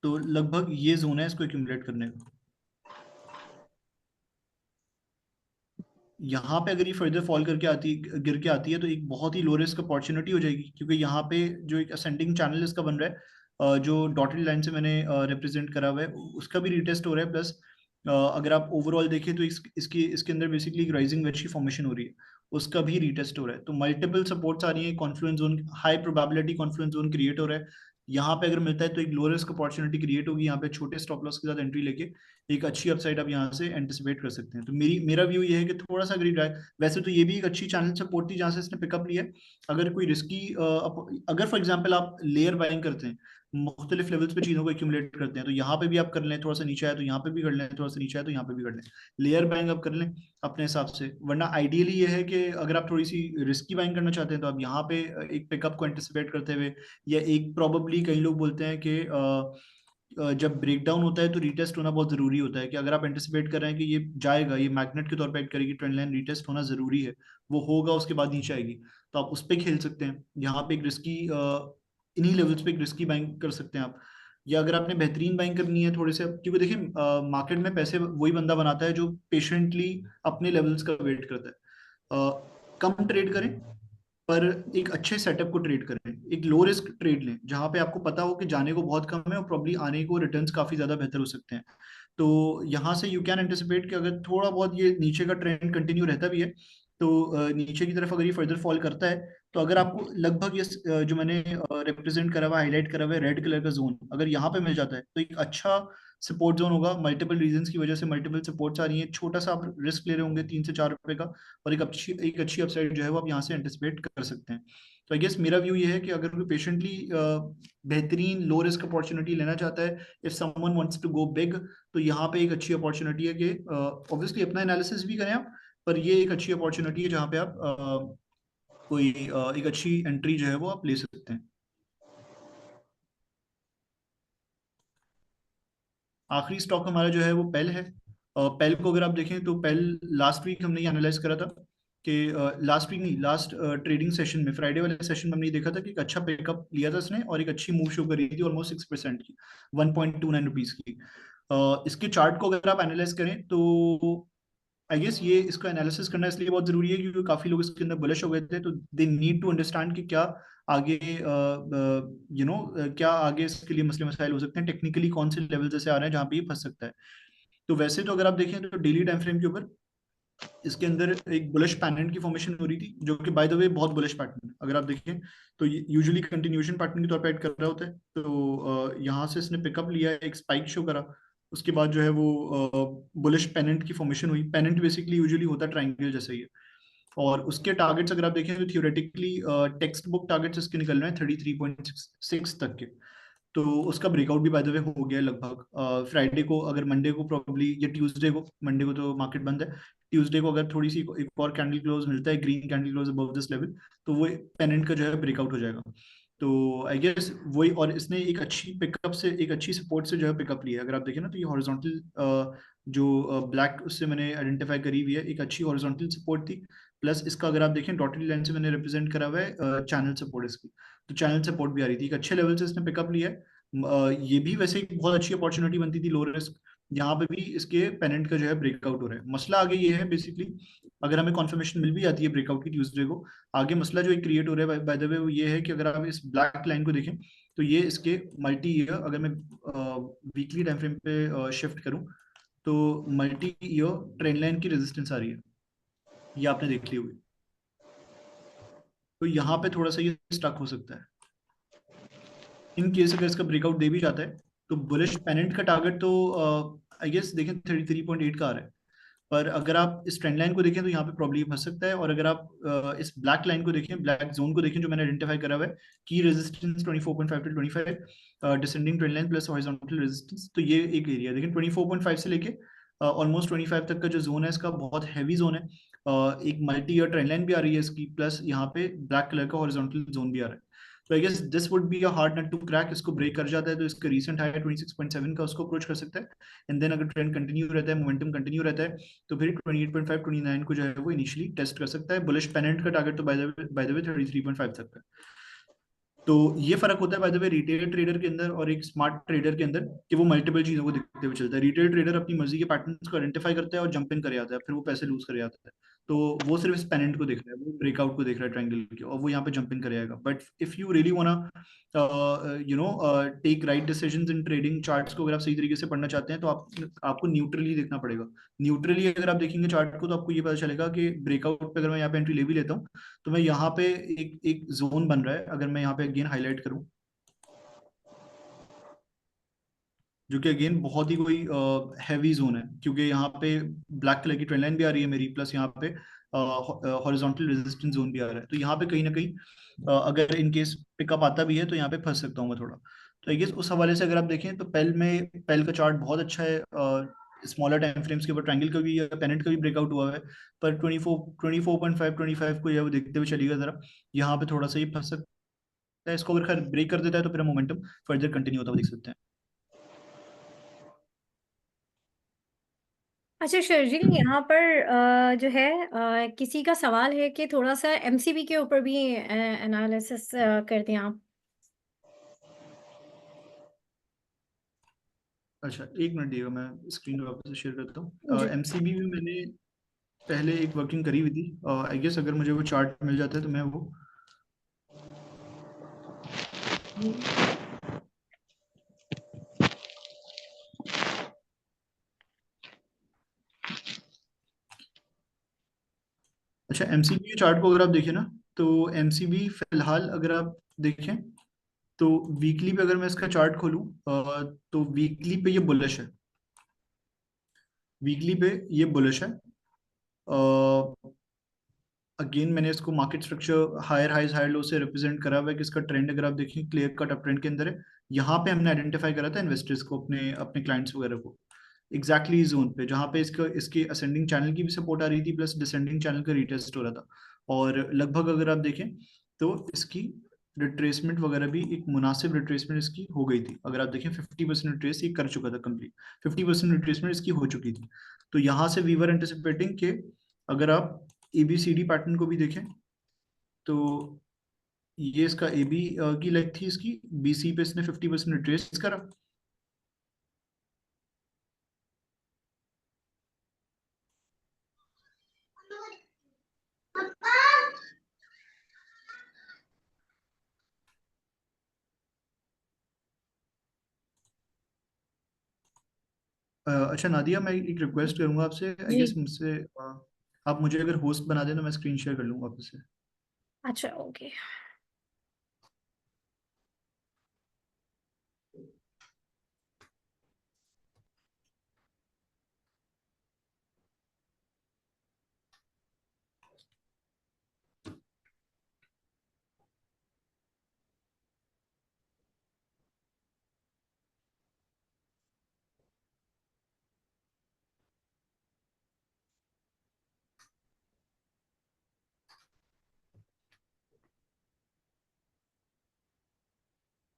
तो लगभग ये जोन है इसको एक्यूमुलेट करने का। यहाँ पे अगर ये फर्दर फॉल करके आती है, गिर के आती है, तो एक बहुत ही लो रिस्क अपॉर्चुनिटी हो जाएगी, क्योंकि यहाँ पे जो एक असेंडिंग चैनल इसका बन रहा है, जो डॉटेड लाइन से मैंने रिप्रेजेंट करा हुआ है, उसका भी रिटेस्ट हो रहा है। प्लस अगर आप ओवरऑल देखें तो इसके अंदर बेसिकली एक राइजिंग वेज की फॉर्मेशन हो रही है, उसका भी रिटेस्ट हो रहा है। तो मल्टीपल सपोर्ट्स आ रही है, Confluence zone, high probability Confluence zone create हो रहा है। यहाँ पे अगर मिलता है तो एक लो रिस्क अपॉर्चुनिटी क्रिएट होगी, यहाँ पे छोटे स्टॉप लॉस के साथ एंट्री लेके एक अच्छी अपसाइड आप यहाँ से एंटिसिपेट कर सकते हैं। तो मेरा व्यू ये है कि थोड़ा सा अगर वैसे तो ये भी एक अच्छी चैनल सपोर्ट थी जहाँ से इसने पिकअप लिया है। अगर कोई रिस्की अगर फॉर एग्जाम्पल आप लेयर बाइंग करते हैं, मुख्तलिफ लेवल्स पे चीजों को एक्यूमुलेट करते हैं, तो यहाँ पे भी आप कर लें, थोड़ा सा नीचे आया तो यहाँ पे भी कर लें, थोड़ा सा नीचे आया तो यहाँ पे भी कर लें, लेयर बाइंग आप कर लें अपने हिसाब से। वरना आइडियली ये है कि अगर आप थोड़ी सी रिस्की बाइंग करना चाहते हैं तो आप यहाँ पे एक पिकअप को एंटिसिपेट करते हुए, या एक प्रोबेबली कई लोग बोलते हैं कि जब ब्रेकडाउन होता है तो रीटेस्ट होना बहुत जरूरी होता है, कि अगर आप एंटिसिपेट कर रहे हैं कि ये जाएगा, ये मैग्नेट के तौर पर एक्ट करेगी, ट्रेंड लाइन, रीटेस्ट होना जरूरी है, वो होगा, उसके बाद नीचे आएगी, तो आप उस पर खेल सकते हैं। यहाँ पे एक रिस्की इन्हीं लेवल्स पे एक रिस्की बाइंग कर सकते हैं आप। या अगर आपने बेहतरीन बाइंग करनी है थोड़े से, क्योंकि देखिए मार्केट में पैसे वही बंदा बनाता है जो पेशेंटली अपने लेवल्स का वेट करता है। कम ट्रेड करें, पर एक अच्छे सेटअप को ट्रेड करें, एक लो रिस्क ट्रेड लें जहां पे आपको पता हो कि जाने को बहुत कम है और प्रॉब्ली आने को रिटर्न्स काफी ज्यादा बेहतर हो सकते हैं। तो यहाँ से यू कैन एंटिसिपेट कि अगर थोड़ा बहुत ये नीचे का ट्रेंड कंटिन्यू रहता भी है, तो नीचे की तरफ अगर ये फर्दर फॉल करता है, तो अगर आपको लगभग ये जो मैंने रिप्रेजेंट करा हुआ, हाईलाइट करा हुआ है रेड कलर का जोन, अगर यहाँ पे मिल जाता है तो एक अच्छा सपोर्ट जोन होगा। मल्टीपल रीजंस की वजह से मल्टीपल सपोर्ट्स आ रही हैं, छोटा सा आप रिस्क ले रहे होंगे 3 से 4 रुपए का, और एक अच्छी अपसाइड जो है वो आप यहाँ से एंटिसिपेट कर सकते हैं। तो आई गेस मेरा व्यू ये है कि अगर कोई पेशेंटली बेहतरीन लो रिस्क अपॉर्चुनिटी लेना चाहता है, if someone wants to go big, तो यहाँ पे एक अच्छी अपॉर्चुनिटी है कि ऑब्वियसली अपना एनालिसिस भी करें आप, पर ये एक अच्छी अपॉर्चुनिटी है जहाँ पे आप कोई एक अच्छी एंट्री जो है वो आप ले सकते हैं। आखिरी स्टॉक हमारा जो है वो पेल है। पेल को अगर आप देखें तो पेल लास्ट वीक हमने ये एनालाइज करा था कि लास्ट वीक नहीं, लास्ट ट्रेडिंग सेशन में, फ्राइडे वाले सेशन में हमने देखा था कि एक अच्छा पिकअप लिया था इसने, और एक अच्छी मूव शो करी थी ऑलमोस्ट 6% की, 1.29 रुपीज की। इसके चार्ट को अगर आप एनालाइज करें तो आई गेस ये इसका एनालिसिस करना इसलिए बहुत जरूरी है क्योंकि काफी लोग इसके अंदर बुलिश हो गए थे, तो दे नीड टू अंडरस्टैंड कि क्या आगे क्या आगे इसके लिए मसले मसाइल हो सकते हैं, टेक्निकली कौन से लेवल जैसे आ रहे हैं जहाँ पे ये फंस सकता है। तो वैसे तो अगर आप देखें तो डेली टाइम फ्रेम के ऊपर इसके अंदर एक बुलिश पैटर्न की फॉर्मेशन हो रही थी, जो कि बाय द वे बहुत बुलिश पैटर्न है। अगर आप देखें तो यूजुअली कंटिन्यूएशन पैटर्न के तौर पर ऐड कर रहा होता है। तो यहाँ से इसने पिकअप लिया, एक स्पाइक शो करा, उसके बाद जो है वो बुलिश पेनेंट की फॉर्मेशन हुई। पेनेंट बेसिकली यूजुअली होता है ट्रायंगल जैसा ही है, और उसके टारगेट्स अगर आप देखें तो थियोरेटिकली टेक्स्ट बुक टारगेट्स इसके निकल रहे हैं 33.6 तक के। तो उसका ब्रेकआउट भी बाय द वे हो गया लगभग। फ्राइडे को, अगर मंडे को प्रॉब्ली, या ट्यूसडे को, मंडे को तो मार्केट बंद है, ट्यूसडे को अगर थोड़ी सी एक और कैंडल क्लोज मिलता है, green candle close above this level, तो वो पेनेंट का जो है ब्रेकआउट हो जाएगा। तो आई गेस वही, और इसने एक अच्छी पिकअप से, एक अच्छी सपोर्ट से जो है पिकअप लिया है। अगर आप देखें ना तो ये हॉरिजॉन्टल जो ब्लैक उससे मैंने आइडेंटिफाई करी हुई है, एक अच्छी हॉरिजॉन्टल सपोर्ट थी। प्लस इसका अगर आप देखें डॉटेड लाइन से मैंने रिप्रेजेंट करा हुआ है चैनल सपोर्ट इसकी, तो चैनल सपोर्ट भी आ रही थी, एक अच्छे लेवल से इसने पिकअप लिया है। ये भी वैसे एक बहुत अच्छी अपॉर्चुनिटी बनती थी लो रिस्क, यहाँ पे भी इसके पेनेंट का जो है ब्रेकआउट हो रहा है। मसला आगे ये है बेसिकली, अगर हमें कॉन्फर्मेशन मिल भी जाती है ब्रेकआउट की ट्यूसडे को, आगे मसला जो क्रिएट हो रहा है बाय द वे वो ये है कि अगर आप इस ब्लैक लाइन को देखें तो ये इसके मल्टी ईयर, अगर मैं वीकली टाइम फ्रेम पे शिफ्ट करूं तो मल्टी ईयर ट्रेंड लाइन की रेजिस्टेंस आ रही है, ये आपने देख ली होगी। तो यहाँ पे थोड़ा सा ये स्टक हो सकता है। इन केस अगर इसका ब्रेकआउट दे भी जाता है तो बुलिश पेनेंट का टारगेट तो आई गेस देखें 33.8 का आ रहा है, पर अगर आप इस ट्रेंड लाइन को देखें तो यहाँ पे प्रॉब्लम फंस सकता है। और अगर आप इस ब्लैक लाइन को देखें, ब्लैक जोन को देखें जो मैंने आइडेंटिफाई करा हुआ है, की resistance 24.5 to 25, descending trend line plus horizontal resistance, तो ये एक एरिया देखें 24.5 से लेके ऑलमोस्ट 25 तक का जो जोन है इसका बहुत हैवी जोन है। एक मल्टी ईयर ट्रेंड लाइन भी आ रही है इसकी, प्लस यहाँ पे ब्लैक कलर का हॉरिजॉन्टल जोन भी आ रहा है। तो I guess this would be a hard nut to crack. इसको ब्रेक कर जाता है तो इसका रीसेंट हाई 26.7 का उसको अप्रोच कर सकता है, एंड देन अगर ट्रेंड कंटिन्यू रहता है, मोमेंटम कंटिन्यू रहता है, तो फिर 28.5 29 को जो है वो इनिशियली टेस्ट कर सकता है। बुलिश पेनेंट का टारगेट तो बाय द वे 33.5 तक है। तो ये फर्क होता है bye the way retail trader के अंदर और एक स्मार्ट ट्रेडर के अंदर, कि वो मल्टीपल चीजों को देखते हुए चलता है। रिटेल ट्रेडर अपनी मर्जी के पैटर्न्स को आइडेंटिफाई करता है और जंप इन कर आता है, फिर वो पैसे लूज कर आता है। तो वो सिर्फ इस पेनेंट को देख रहा है, वो ब्रेकआउट को देख रहा है ट्रायंगल के, और वो यहाँ पे जंप इन कर आएगा। But if you really wanna take right decisions in trading, charts को अगर आप सही तरीके से पढ़ना चाहते हैं तो आपको न्यूट्रली देखना पड़ेगा। न्यूट्रली अगर आप देखेंगे चार्ट को तो आपको ये पता चलेगा कि ब्रेकआउट पे अगर मैं यहाँ पे एंट्री ले भी लेता हूँ तो मैं यहाँ पे एक एक जोन बन रहा है, अगर मैं यहाँ पे अगेन हाईलाइट करूँ, जो कि अगेन बहुत ही कोई हैवी जोन है, क्योंकि यहाँ पे ब्लैक कलर की ट्रेंड लाइन भी आ रही है मेरी, प्लस यहाँ पे हॉरिजॉन्टल रेजिस्टेंस जोन भी आ रहा है। तो यहाँ पे कहीं ना कहीं अगर इन केस पिकअप आता भी है तो यहाँ पे फंस सकता हूँ मैं थोड़ा। तो आई गेस उस हवाले से अगर आप देखें तो पेल का चार्ट बहुत अच्छा है, स्मॉलर टाइम फ्रेम्स के ऊपर ट्रायंगल का भी, पेनेंट का भी ब्रेकआउट हुआ है, पर 24.5 को यह वो देखते हुए चलिएगा जरा, यहाँ पे थोड़ा सा ही फंस सकता है। इसको अगर खैर ब्रेक कर देता है तो फिर मोमेंटम फर्दर कंटिन्यू होता हुआ देख सकते हैं। अच्छा शर्जील, यहाँ पर जो है किसी का सवाल है कि थोड़ा सा एमसीबी के ऊपर भी एनालिसिस कर दें आप। अच्छा एक मिनट दिएगा, मैं स्क्रीन वापस से शेयर करता हूँ। जी। एमसीबी में मैंने पहले एक वर्किंग करी हुई थी, आई गेस अगर मुझे वो चार्ट मिल जाता है तो मैं वो अच्छा एमसीबी के चार्ट को अगर आप देखें ना, तो एमसीबी फिलहाल अगर आप देखें तो वीकली पे अगर मैं इसका चार्ट खोलूं, तो वीकली पे ये बुलिश है, वीकली पे ये बुलिश है। अगेन मैंने इसको market structure higher highs higher low से रिप्रेजेंट करा हुआ है कि इसका ट्रेंड अगर आप देखें क्लियर कट अप ट्रेंड के अंदर है। यहाँ पे हमने आइडेंटिफाई करा था इन्वेस्टर्स को, अपने अपने क्लाइंट्स वगैरह को, एग्जैक्टली जोन पे जहाँ पे इसके असेंडिंग चैनल की भी सपोर्ट आ रही थी, प्लस डिसेंडिंग चैनल का रिटेस्ट हो रहा था। और लगभग अगर आप देखें तो इसकी रिट्रेसमेंट वगैरह भी एक मुनासिब रिट्रेसमेंट इसकी हो गई थी। अगर आप देखें 50% रिट्रेस ये कर चुका था कंप्लीट, 50% रिट्रेसमेंट इसकी हो चुकी थी। तो यहाँ से वी वर एंटिसिपेटिंग कि अगर आप एबीसीडी पैटर्न को भी देखें तो ये इसका एबी की लेग थी, इसकी बीसी पे इसने 50% रिट्रेस करा। अच्छा नादिया, मैं एक रिक्वेस्ट करूंगा आपसे, आई जी। गेस मुझसे आप मुझे अगर होस्ट बना दें तो मैं स्क्रीन शेयर कर लूंगा आपसे। अच्छा ओके।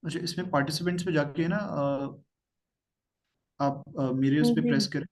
अच्छा इसमें पार्टिसिपेंट्स पे जाके है ना, आप मेरे उस पर जी। प्रेस करें।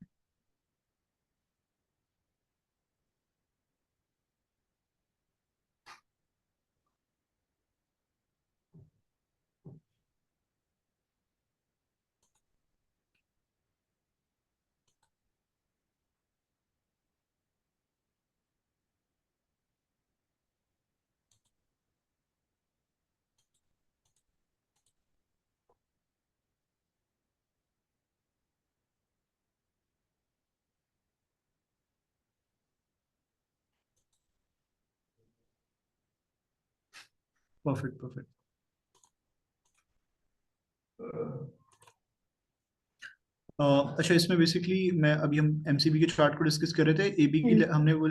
Perfect perfect. अच्छा इसमें बेसिकली मैं अभी हम एमसीबी के चार्ट को डिस्कस कर रहे थे। एबी की हमने वो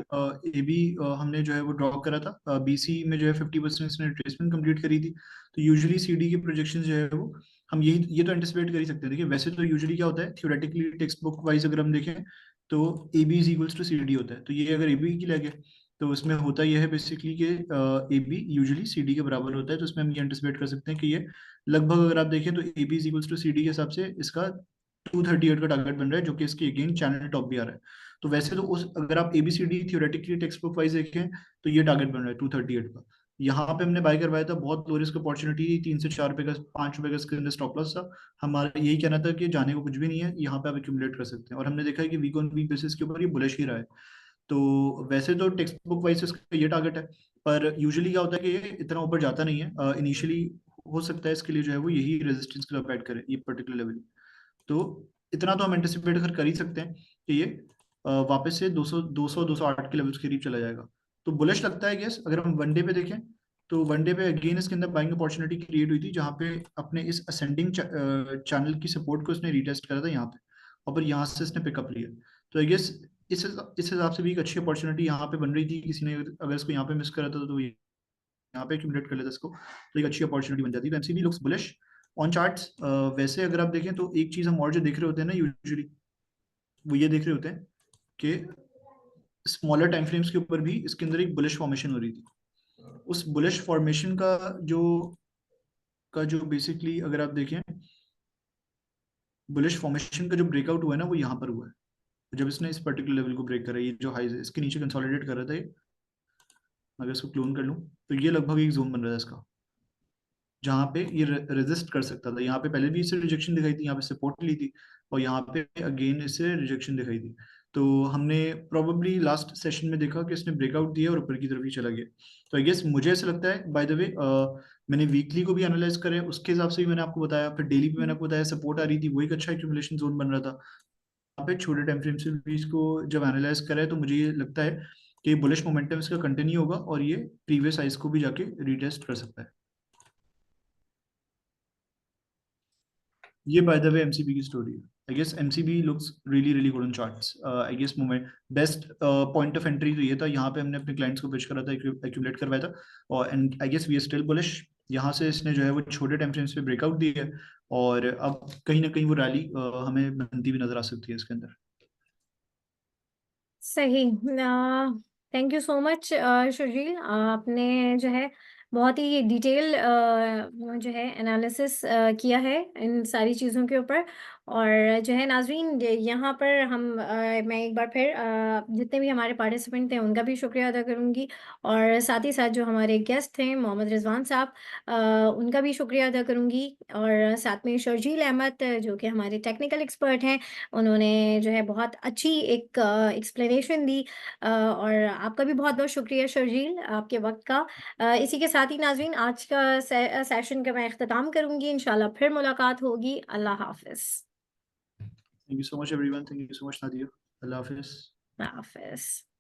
एबी हमने जो है वो ड्रॉ करा था, बीसी में जो है 50% इसने रिट्रेसमेंट कंप्लीट करी थी। तो यूजुअली सीडी की प्रोजेक्शन जो है वो हम ये तो एंटिसिपेट कर ही सकते हैं। देखिए वैसे तो यूजुअली क्या होता है, थ्योरेटिकली टेक्स्ट बुक वाइज अगर हम देखें तो A B is equals to C D होता है। तो ये अगर ए बी की लगे तो उसमें होता यह है बेसिकली कि A B usually C D के बराबर होता है। तो उसमें हम ये एंटिसिपेट कर सकते हैं कि ये लगभग अगर आप देखें तो A B is equals to C D के हिसाब से इसका 238 का टारगेट बन रहा है, जो कि इसके अगेन चैनल टॉप भी आ रहा है। तो वैसे तो उस अगर आप ABCD theoretically textbook wise देखें तो ये टारगेट बन रहा है 238 का। यहाँ पे हमने बाय करवाया था, बहुत लो रिस्क अपॉर्चुनिटी थी, 3 से 4 रुपए का 5 रुपए का इसके अंदर स्टॉप लॉस था। हमारा यही कहना था कि जाने को कुछ भी नहीं है, यहाँ पे आप एक्यूमुलेट कर सकते हैं। और हमने देखा है कि वीक ऑन वीक बेसिस के ऊपर ये बुलिश ही रहा है। तो वैसे तो टेक्स्ट बुक वाइज इसका ये टारगेट है, पर यूजुअली क्या होता है कि ये इतना ऊपर जाता नहीं है। इनिशियली हो सकता है इसके लिए जो है वो यही रेजिस्टेंस के लिए अपेट करे ये पर्टिकुलर लेवल। तो इतना तो हम एंटिसिपेट कर ही सकते हैं कि ये वापस से 208 के लेवल्स के करीब चला जाएगा। तो बुलिश लगता है गेस। अगर हम वनडे पे देखें तो वनडे पे अगेन इसके अंदर बाइंग अपॉर्चुनिटी क्रिएट हुई थी, जहां पे अपने इस असेंडिंग चैनल की सपोर्ट को इसने रीटेस्ट करा था यहाँ पे, और फिर यहाँ से इसने पिकअप लिया। तो आई गेस इस हिसाब से भी एक अच्छी अपॉर्चुनिटी यहाँ पे बन रही थी। किसी ने अगर इसको यहाँ पे मिस करा था तो यहाँ पे एक्यूमुलेट कर लेता इसको, तो एक अच्छी अपॉर्चुनिटी बन जाती है। MCB looks bullish on charts. वैसे अगर आप देखें तो एक चीज हम और जो देख रहे होते हैं ना यूजुअली, वो ये देख रहे होते हैं कि स्मॉलर टाइम फ्रेम्स के ऊपर भी इसके अंदर एक बुलिश फॉर्मेशन हो रही थी। उस बुलिश फॉर्मेशन का जो बेसिकली अगर आप देखें, बुलिश फॉर्मेशन का जो ब्रेकआउट हुआ है ना वो यहाँ पर हुआ है, जब इसने इस पर्टिकुलर लेवल को ब्रेक करा। ये जो हाई है इसके नीचे कंसोलिडेट कर रहा था ये। अगर इसको क्लोन कर लूँ तो ये लगभग एक जोन बन रहा है इसका, जहाँ पे ये रेजिस्ट कर सकता था। यहाँ पे पहले भी इसे रिजेक्शन दिखाई थी, यहाँ पे सपोर्ट ली थी, और यहाँ पे अगेन इसे रिजेक्शन दिखाई थी। तो हमने प्रोबेबली लास्ट सेशन में देखा कि इसने ब्रेकआउट दिया और ऊपर की तरफ ही चला गया। तो आई गेस मुझे ऐसा लगता है, बाय द वे मैंने वीकली को भी एनालाइज करे, उसके हिसाब से भी मैंने आपको बताया, फिर डेली भी मैंने आपको बताया सपोर्ट आ रही थी, वो एक अच्छा एक्यूमुलेशन जोन बन रहा था। यहाँ पे छोटे टाइम फ्रेम से भी इसको जब एनालाइज करे तो मुझे ये लगता है कि बुलिश मोमेंटम इसका कंटिन्यू होगा और ये प्रीवियस हाइस को भी जाके रिटेस्ट कर सकता है। ये बाय द वे एमसीबी की स्टोरी है। I guess MCB looks really really good on charts. I guess moment best point of entry तो ये था, यहाँ पे हमने अपने क्लाइंट्स को पिच करा था, एक्यूमुलेट करवाया था, और and I guess we are still bullish. यहाँ से इसने जो है वो छोटे टाइम फ्रेम्स पे ब्रेकआउट दिया है, और अब कहीं ना कहीं वो रैली हमें बनती हुई नजर आ सकती है इसके अंदर। सही। थैंक यू सो मच शुजील, आपने जो है बहुत ही डिटेल जो है एनालिसिस किया है इन सारी चीज़ों के ऊपर। और जो है नाज़रीन, यहाँ पर मैं एक बार फिर जितने भी हमारे पार्टिसिपेंट थे उनका भी शुक्रिया अदा करूँगी, और साथ ही साथ जो हमारे गेस्ट थे मोहम्मद रिजवान साहब, उनका भी शुक्रिया अदा करूँगी। और साथ में शर्जील अहमद जो कि हमारे टेक्निकल एक्सपर्ट हैं, उन्होंने जो है बहुत अच्छी एक एक्सप्लेनेशन दी। और आपका भी बहुत बहुत शुक्रिया शर्जील, आपके वक्त का। इसी के साथ ही नाज़रीन आज का सेशन का मैं अख्ताम करूँगी। इंशाल्लाह फिर मुलाकात होगी। अल्लाह हाफिज़। Thank you so much everyone, thank you so much Nadia. अल्लाह हाफिज़। अल्लाह हाफिज़।